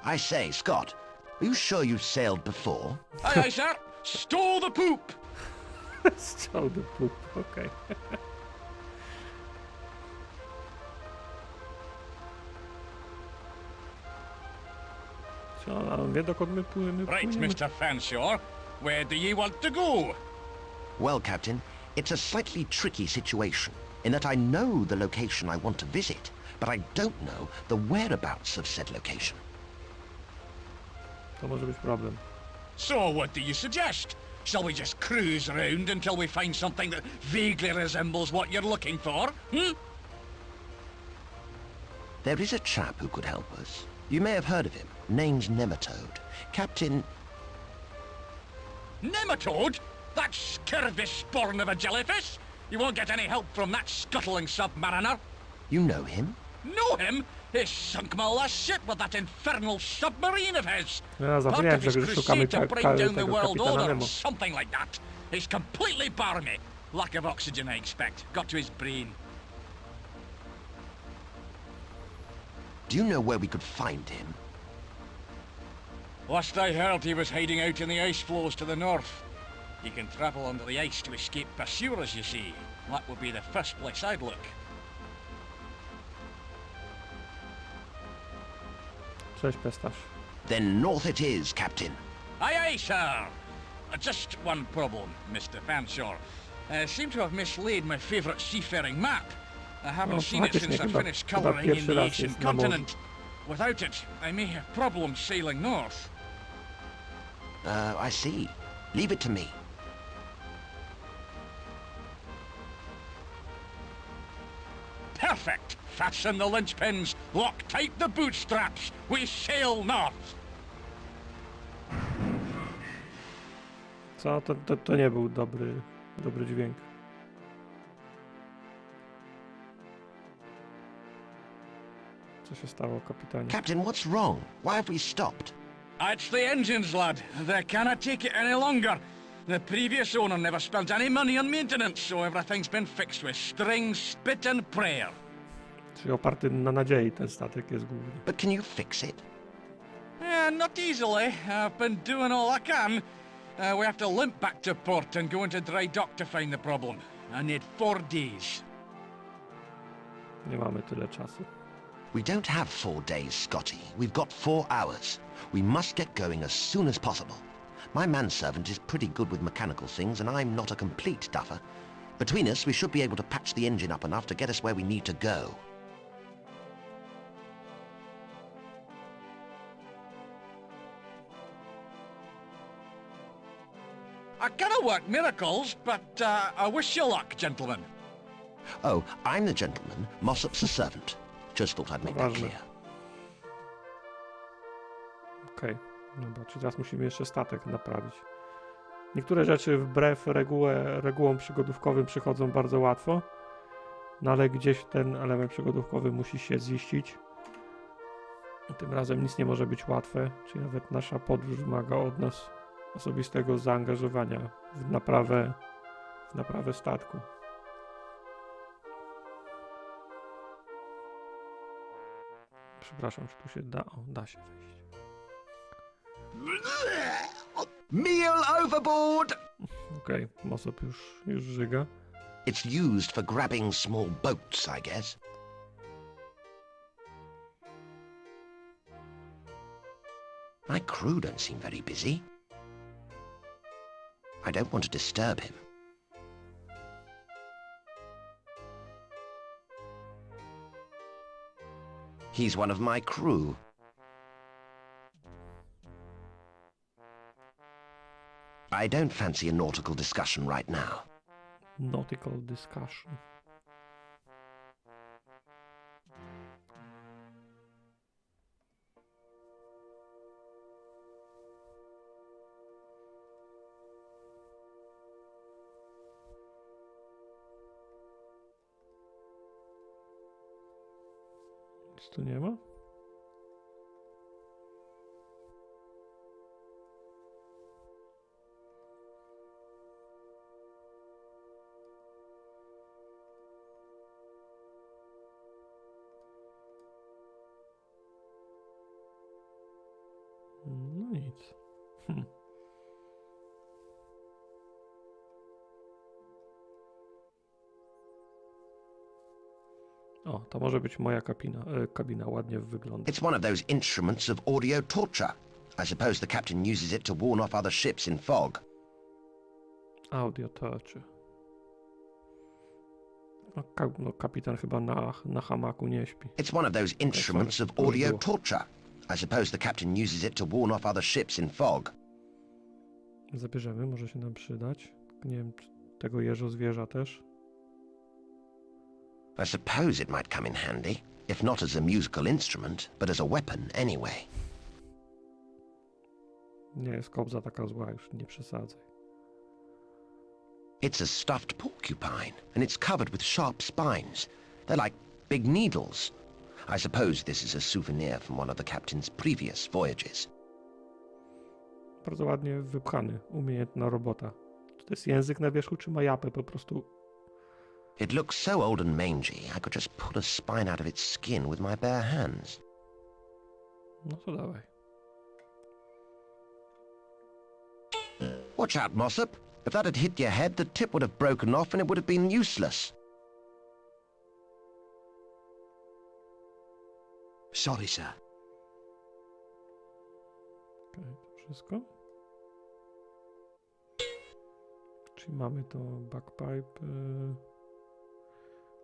I say, Scott, are you sure you've sailed before? Aye, aye, sir. Stow the poop. Strzał do pół, okej. Co, a on wie, dokąd my płyniemy? Right, Mr. Fanshawe, where do you want to go? Well, Captain, it's a slightly tricky situation, in that I know the location I want to visit, but I don't know the whereabouts of said location. To może być problem. So what do you suggest? Shall we just cruise around until we find something that vaguely resembles what you're looking for? There is a chap who could help us. You may have heard of him. Name's Nematode. Captain... Nematode? That scurvy spawn of a jellyfish? You won't get any help from that scuttling submariner. You know him? Know him? He sunk my last ship with that infernal submarine of his. Ja Part zapomniałem, of his że szukamy crusade to bring down the tego world kapitana order or Nemo. something like that. He's completely barmy. Lack of oxygen, I expect. Got to his brain. Do you know where we could find him? Last I heard, he was hiding out in the ice floes to the north. He can travel under the ice to escape pursuers, you see. That would be the first place I'd look. Cześć, Pestasz. Then north it is, Captain. Aye, aye, sir. Just one problem, Mr. Fanshawe. Seem to have mislaid my favourite seafaring map. I haven't seen it since I finished colouring in the ancient continent. Without it, I may have problems sailing north. I see. Leave it to me. Perfect! Fasten the linchpins, lock tight the bootstraps. We sail north. Co? To nie był dobry dźwięk. Co się stało, kapitanie? Captain, what's wrong? Why have we stopped? It's the engines, lad. They cannot take it any longer. The previous owner never spent any money on maintenance, so everything's been fixed with string, spit and prayer. Czyli oparty na nadziei ten statek jest głównie. But can you fix it? Not easily. I've been doing all I can. We have to limp back to port and go into dry dock to find the problem. I need 4 days. Nie mamy tyle czasu. We don't have 4 days, Scotty. We've got 4 hours. We must get going as soon as possible. My manservant is pretty good with mechanical things, and I'm not a complete duffer. Between us, we should be able to patch the engine up enough to get us where we need to go. I cannot work miracles, but I wish you luck, gentlemen. Oh, I'm the gentleman. Mossop's the servant. Just thought I'd make that Poważnym. clear. Okej. Dobra, czyli teraz musimy jeszcze statek naprawić. Niektóre rzeczy wbrew regułom przygodówkowym przychodzą bardzo łatwo, no ale gdzieś ten element przygodówkowy musi się ziścić. I tym razem nic nie może być łatwe, czyli nawet nasza podróż wymaga od nas osobistego zaangażowania w naprawę statku. Przepraszam, czy tu się da? O, da się wejść. Meal overboard! Okej, Mossop już żyga. It's used for grabbing small boats, I guess. My crew don't seem very busy. I don't want to disturb him. He's one of my crew. I don't fancy a nautical discussion right now. Nautical discussion. Nic tu nie ma? O, to może być moja kabina ładnie wygląda. It's one of those instruments of audio torture. I suppose the captain uses it to warn off other ships in fog. Audio torture. No, kapitan chyba na hamaku nie śpi. It's one of those instruments of audio torture. I suppose the captain uses it to warn off other ships in fog. Zabierzemy, może się nam przydać. Nie wiem, czy tego jeżozwierza też. I suppose it might come in handy, if not as a musical instrument, but as a weapon anyway. Nie jest kobza taka zła, już nie przesadzaj. It's a stuffed porcupine, and it's covered with sharp spines. They're like big needles. I suppose this is a souvenir from one of the captain's previous voyages. Bardzo ładnie wypchany, umiejętna robota. Czy to jest język na wierzchu, czy ma japę po prostu? It looks so old and mangy, I could just pull a spine out of its skin with my bare hands. No to dawaj. Watch out, Mossop. If that had hit your head, the tip would have broken off and it would have been useless. Sorry, sir. Okej, to wszystko. Czyli mamy to backpipe,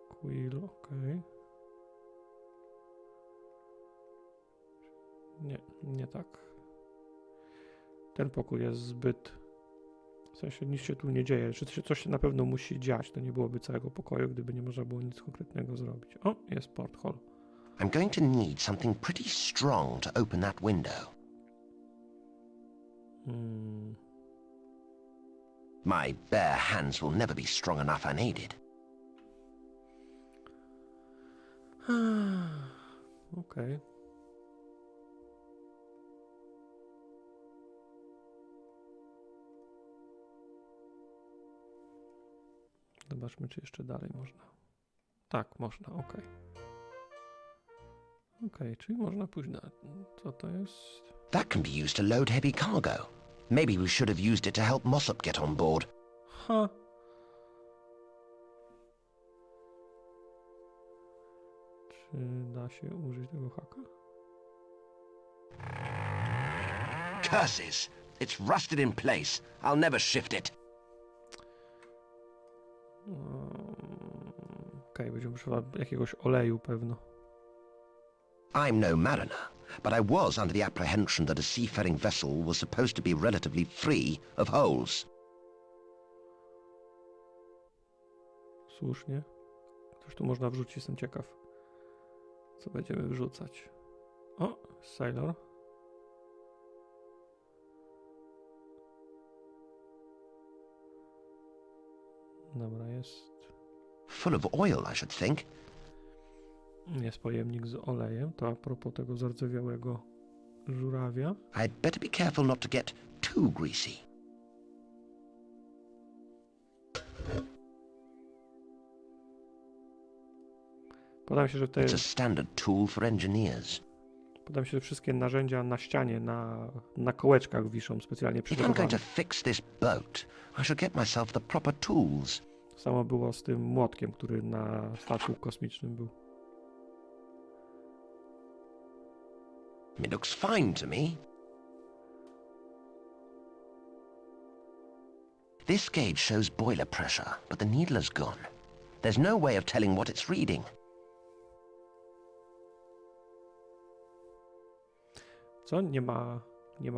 quill, okej. Nie tak. Ten pokój jest zbyt... W sensie nic się tu nie dzieje. Coś się na pewno musi dziać. To nie byłoby całego pokoju, gdyby nie można było nic konkretnego zrobić. O, jest porthole. I'm going to need something pretty strong to open that window. My bare hands will never be strong enough unaided. Okej. Zobaczmy, czy jeszcze dalej można. Tak, można, okej. Okej, czyli można pójść na... Co to jest? That can be used to load heavy cargo. Maybe we should have used it to help Mossop get on board. Ha! Czy da się użyć tego haka? Curses! It's rusted in place. I'll never shift it. Okej, będziemy potrzebować jakiegoś oleju pewno. I'm no mariner, but I was under the apprehension that a seafaring vessel was supposed to be relatively free of holes. Słusznie. Coś tu można wrzucić, jestem ciekaw. Co będziemy wrzucać? O, sailor. Dobra, jest... Full of oil, I should think. Jest pojemnik z olejem. To a propos tego zardzewiałego żurawia. I'd better be careful not to get too greasy. Podam się, że te... It's a standard tool for engineers. Podam się, że wszystkie narzędzia na ścianie, na kołeczkach wiszą specjalnie If I'm przygotowane. going to fix this boat, I should get myself the proper tools. Samo było z tym młotkiem, który na statku kosmicznym był. It looks fine to me. This gauge shows boiler pressure, but the needle has gone. There's no way of telling what it's reading. Co? Nie ma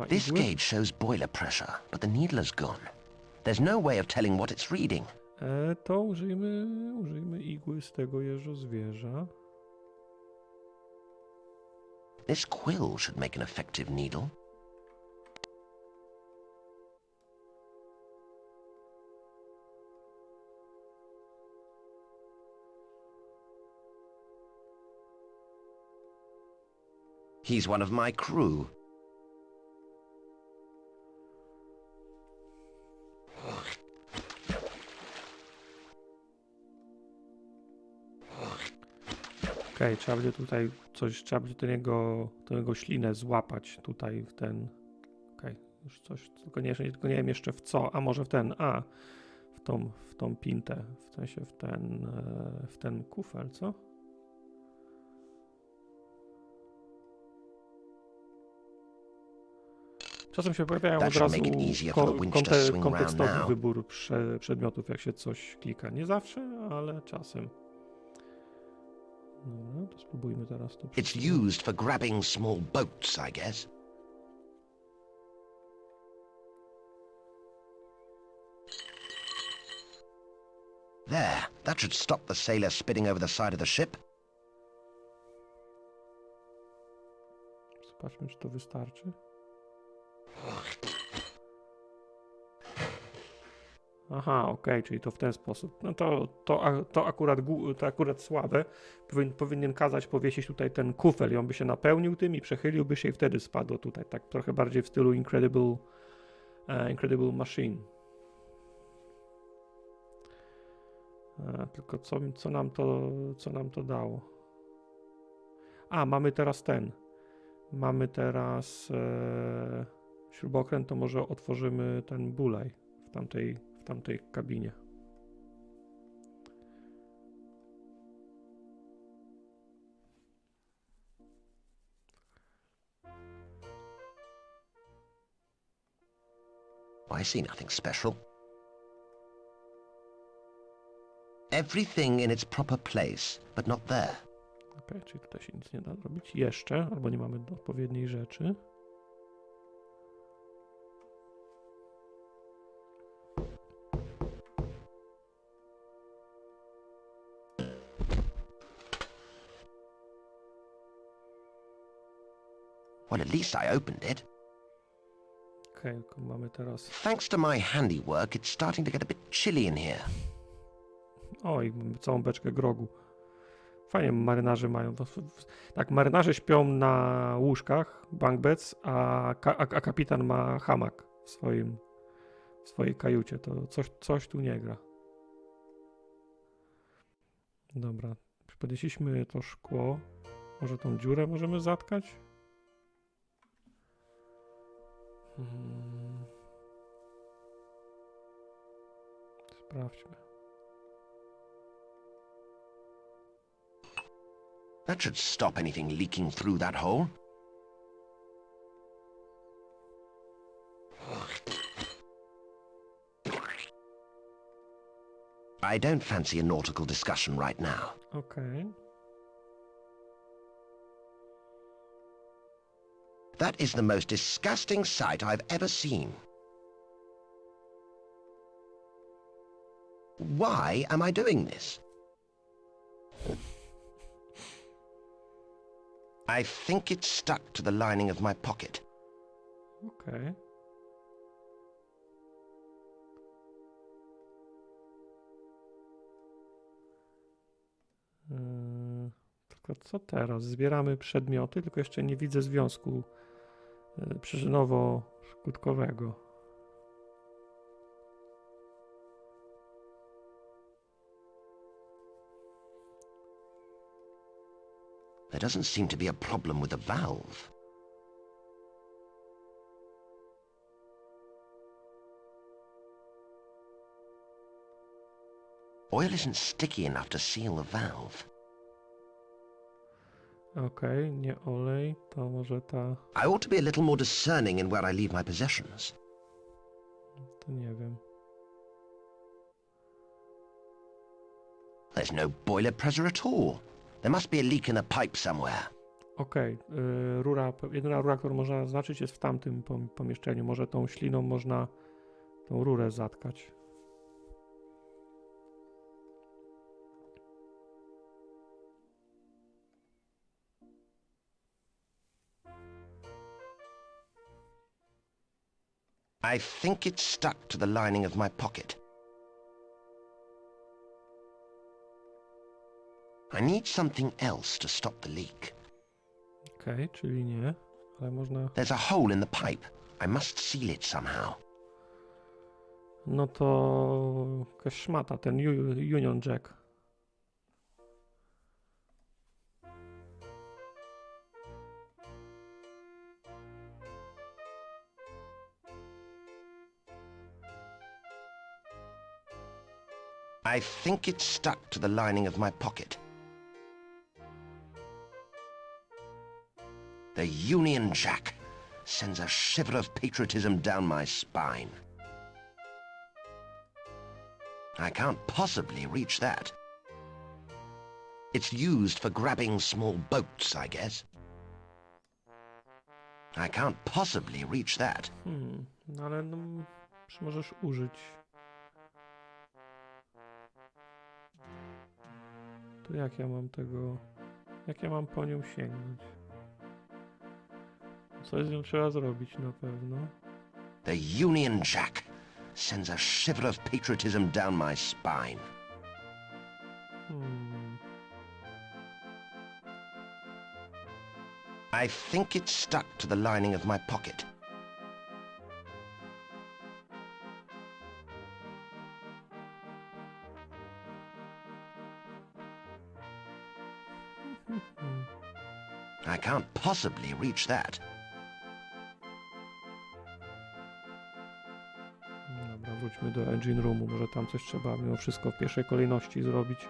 This igły? gauge shows boiler pressure, but the needle has gone. There's no way of telling what it's reading. To użyjmy igły z tego jeżozwierza. This quill should make an effective needle. He's one of my crew. Okej, trzeba będzie tutaj trzeba będzie do niego ślinę złapać tutaj w ten... Okej, już coś, tylko nie wiem jeszcze w co, a może w ten, w tą pintę, w sensie w ten kufel, co? Czasem się pojawiają That od should razu make it easier for the winch to swing round kontekstowy now. wybór przedmiotów, jak się coś klika. Nie zawsze, ale czasem. Dobra, to spróbujmy teraz to. It's used for grabbing small boats, I guess. There, that should stop the sailor spinning over the side of the ship. Zobaczmy, czy to wystarczy. Aha, okej, czyli to w ten sposób. No to akurat słabe. Powinien kazać powiesić tutaj ten kufel i on by się napełnił tym i przechyliłby się i wtedy spadło tutaj. Tak trochę bardziej w stylu Incredible Machine. Tylko co nam to dało? A, mamy teraz ten. Mamy teraz śrubokręt, to może otworzymy ten bulaj w tamtej kabinie. I see nothing special. Everything in its proper place, but not there. Okej, czyli tutaj się nic nie da zrobić jeszcze, albo nie mamy odpowiedniej rzeczy. Well, at least I opened it. Okej, tylko mamy teraz... Thanks to my handiwork, it's starting to get a bit chilly in here. Oj, mamy całą beczkę grogu. Fajnie marynarze mają. Tak, marynarze śpią na łóżkach, bunk beds, a kapitan ma hamak w swojej kajucie. To coś tu nie gra. Dobra, podnieśliśmy to szkło. Może tą dziurę możemy zatkać? Sprawdźmy. That should stop anything leaking through that hole. I don't fancy a nautical discussion right now. Okej. That is the most disgusting sight I've ever seen. Why am I doing this? I think it's stuck to the lining of my pocket. Okej. Tylko co teraz? Zbieramy przedmioty, tylko jeszcze nie widzę związku przyczynowo-skutkowego. There doesn't seem to be a problem with the valve. Oil isn't sticky enough to seal the valve. Okej, nie olej, to może ta... I ought to be a little more discerning in where I leave my possessions. To nie wiem. There's no boiler pressure at all. There must be a leak in a pipe somewhere. Okej, jedyna rura, którą można zaznaczyć, jest w tamtym pomieszczeniu. Może tą śliną można tą rurę zatkać. I think it's stuck to the lining of my pocket. I need something else to stop the leak. Okej, czyli nie, ale można... There's a hole in the pipe. I must seal it somehow. No to... jakaś szmata, ten Union Jack. I think it's stuck to the lining of my pocket. The Union Jack. sends a shiver of patriotism down my spine. I can't possibly reach that. It's used for grabbing small boats, I guess. I can't possibly reach that. No ale no, możesz użyć. To jak ja mam tego... Jak ja mam po nią sięgnąć? Coś z nią trzeba zrobić na pewno. The Union Jack sends a shiver of patriotism down my spine. I think it's stuck to the lining of my pocket. I can't possibly reach that. Dobra, wróćmy do engine roomu. Może tam coś trzeba mimo wszystko w pierwszej kolejności zrobić.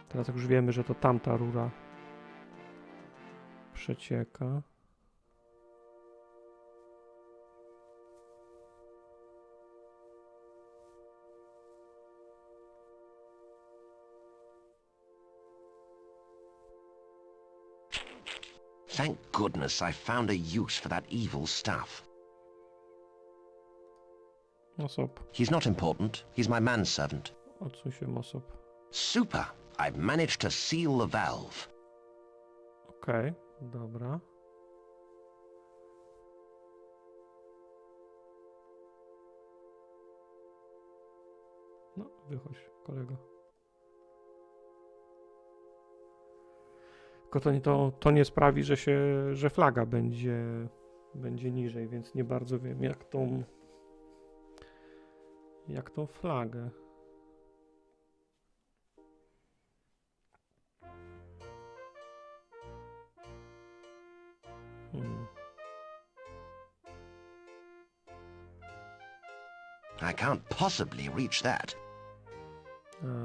Teraz już wiemy, że to tamta rura przecieka. Thank goodness I found a use for that evil stuff. Osop. He's not important. He's my manservant. Odsuń się, osop. Super! I've managed to seal the valve. Okej, dobra. No, wychodź, kolego. Tylko to nie sprawi, że flaga będzie niżej, więc nie bardzo wiem jak tą flagę. I can't possibly reach that.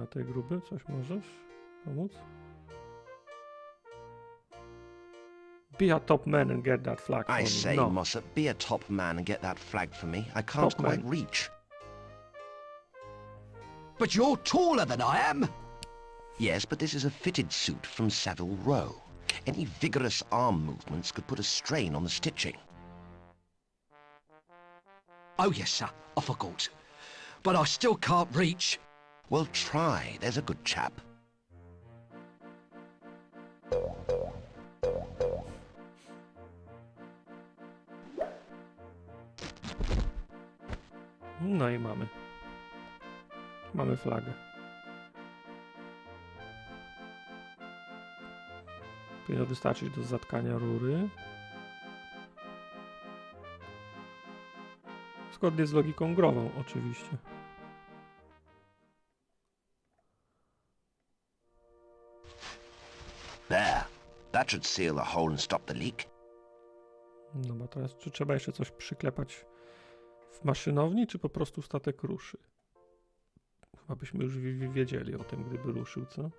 A tej gruby coś możesz pomóc? Be a top man and get that flag for I me. say, No. Mossop, be a top man and get that flag for me. I can't Top quite man. reach. But you're taller than I am. Yes, but this is a fitted suit from Savile Row. Any vigorous arm movements could put a strain on the stitching. Oh, yes, sir. I forgot. But I still can't reach. Well, try. There's a good chap. No i mamy. Mamy flagę. Powinno wystarczyć do zatkania rury. Zgodnie z logiką grową, oczywiście. There. That should seal the hole and stop the leak. No bo teraz, czy trzeba jeszcze coś przyklepać w maszynowni, czy po prostu statek ruszy? Chyba byśmy już wiedzieli o tym, gdyby ruszył, co?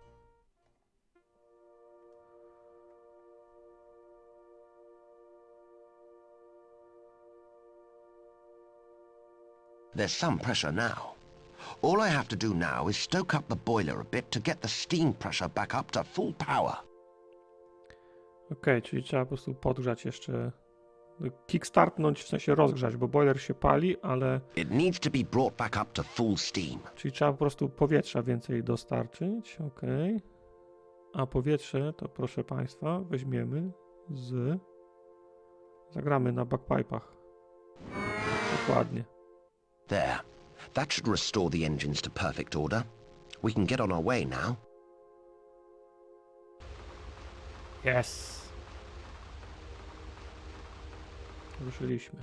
There's some pressure now. All I have to do now is stoke up the boiler a bit to get the steam pressure back up to full power. Okej, czyli trzeba po prostu podgrzać jeszcze... Kickstartnąć, w sensie rozgrzać, bo boiler się pali, ale... It needs to be brought back up to full steam. Czyli trzeba po prostu powietrza więcej dostarczyć, okej. A powietrze to, proszę Państwa, weźmiemy z... Zagramy na bagpipach. Dokładnie. There. That should restore the engines to perfect order. We can get on our way now. Yes! Ruszyliśmy.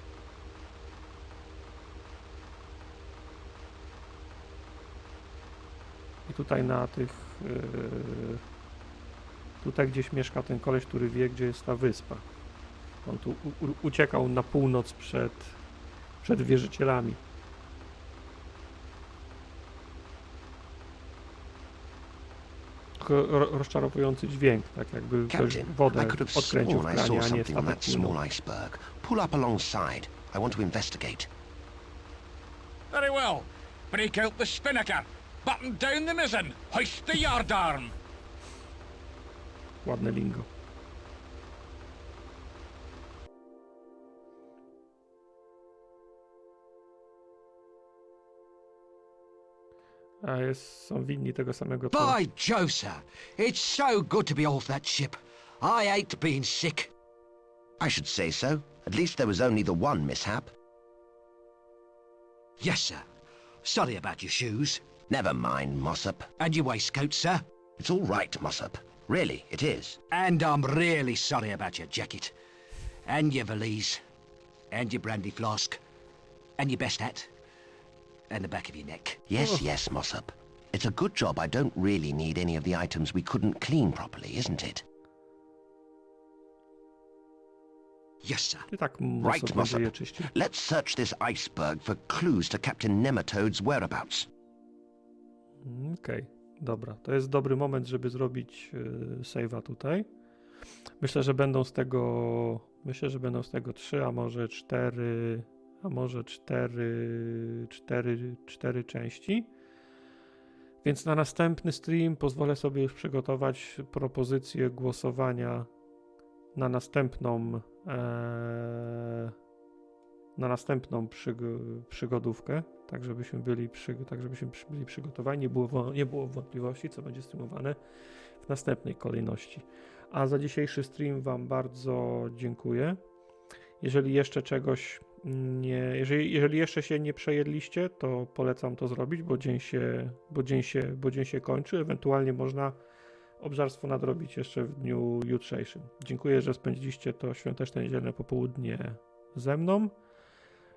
I tutaj na tych... tutaj gdzieś mieszka ten koleś, który wie, gdzie jest ta wyspa. On tu uciekał na północ przed wierzycielami. rozczarowujący dźwięk, tak jakby ktoś Captain, wodę I could have odkręcił w sworn I kranie, saw a nie something on statek that płynął. small iceberg. Pull up alongside. I want to investigate. Very well. Break out the spinnaker. Button down the mizzen. Hoist the yardarm. Ładne lingo. A są winni tego samego co... By Jove, sir, it's so good to be off that ship. I hate being sick. I should say so. At least there was only the one mishap. Yes, sir. Sorry about your shoes. Never mind, Mossop. And your waistcoat, sir. It's all right, Mossop. Really, it is. And I'm really sorry about your jacket. And your valise. And your brandy flask. And your best hat. And the back of your neck. Yes, yes, Mossop. It's a good job I don't really need any of the items we couldn't clean properly, isn't it? Yes, sir. I tak Right, mocno Mossop. będzie je czyścił. Let's search this iceberg for clues to Captain Nematode's whereabouts. Okej, dobra. To jest dobry moment, żeby zrobić save'a tutaj. Myślę, że będą z tego 3, a może 4, cztery części. Więc na następny stream pozwolę sobie już przygotować propozycję głosowania na następną przygodówkę, tak żebyśmy byli przygotowani, nie było wątpliwości, co będzie streamowane w następnej kolejności. A za dzisiejszy stream wam bardzo dziękuję. Jeżeli jeszcze czegoś jeżeli jeszcze się nie przejedliście, to polecam to zrobić, bo dzień się kończy. Ewentualnie można obżarstwo nadrobić jeszcze w dniu jutrzejszym. Dziękuję, że spędziliście to świąteczne niedzielne popołudnie ze mną.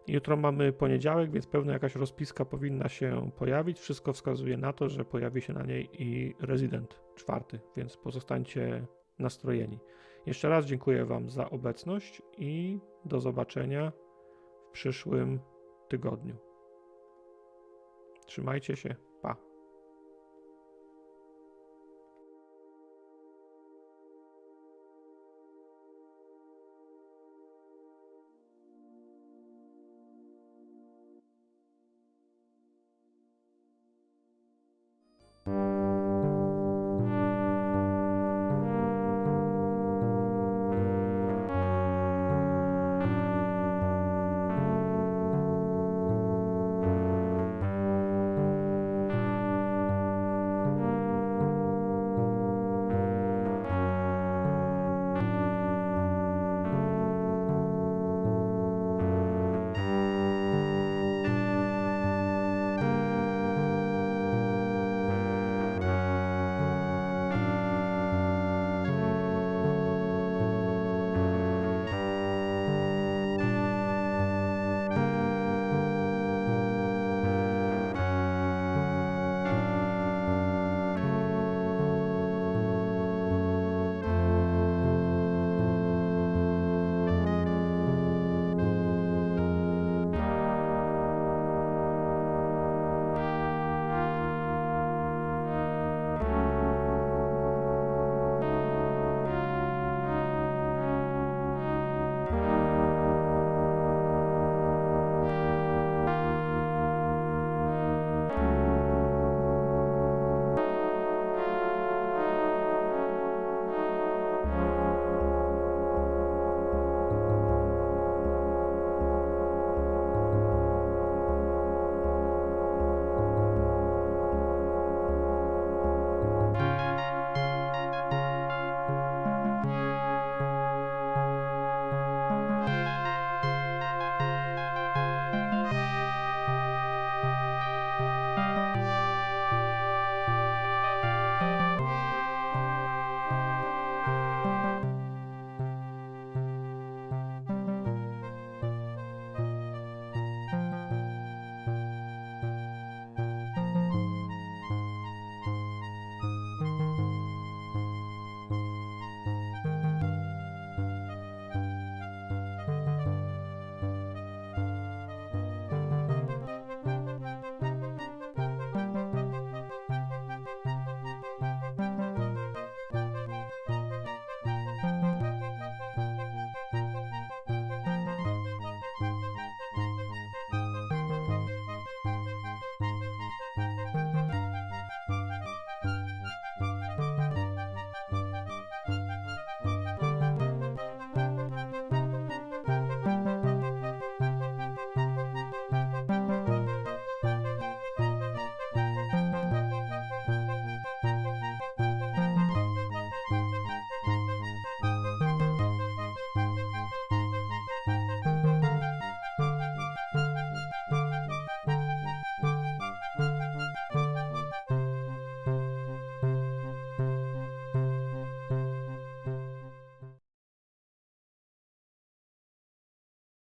Jutro mamy poniedziałek, więc pewno jakaś rozpiska powinna się pojawić. Wszystko wskazuje na to, że pojawi się na niej i Resident 4, więc pozostańcie nastrojeni. Jeszcze raz dziękuję wam za obecność i do zobaczenia w przyszłym tygodniu. Trzymajcie się.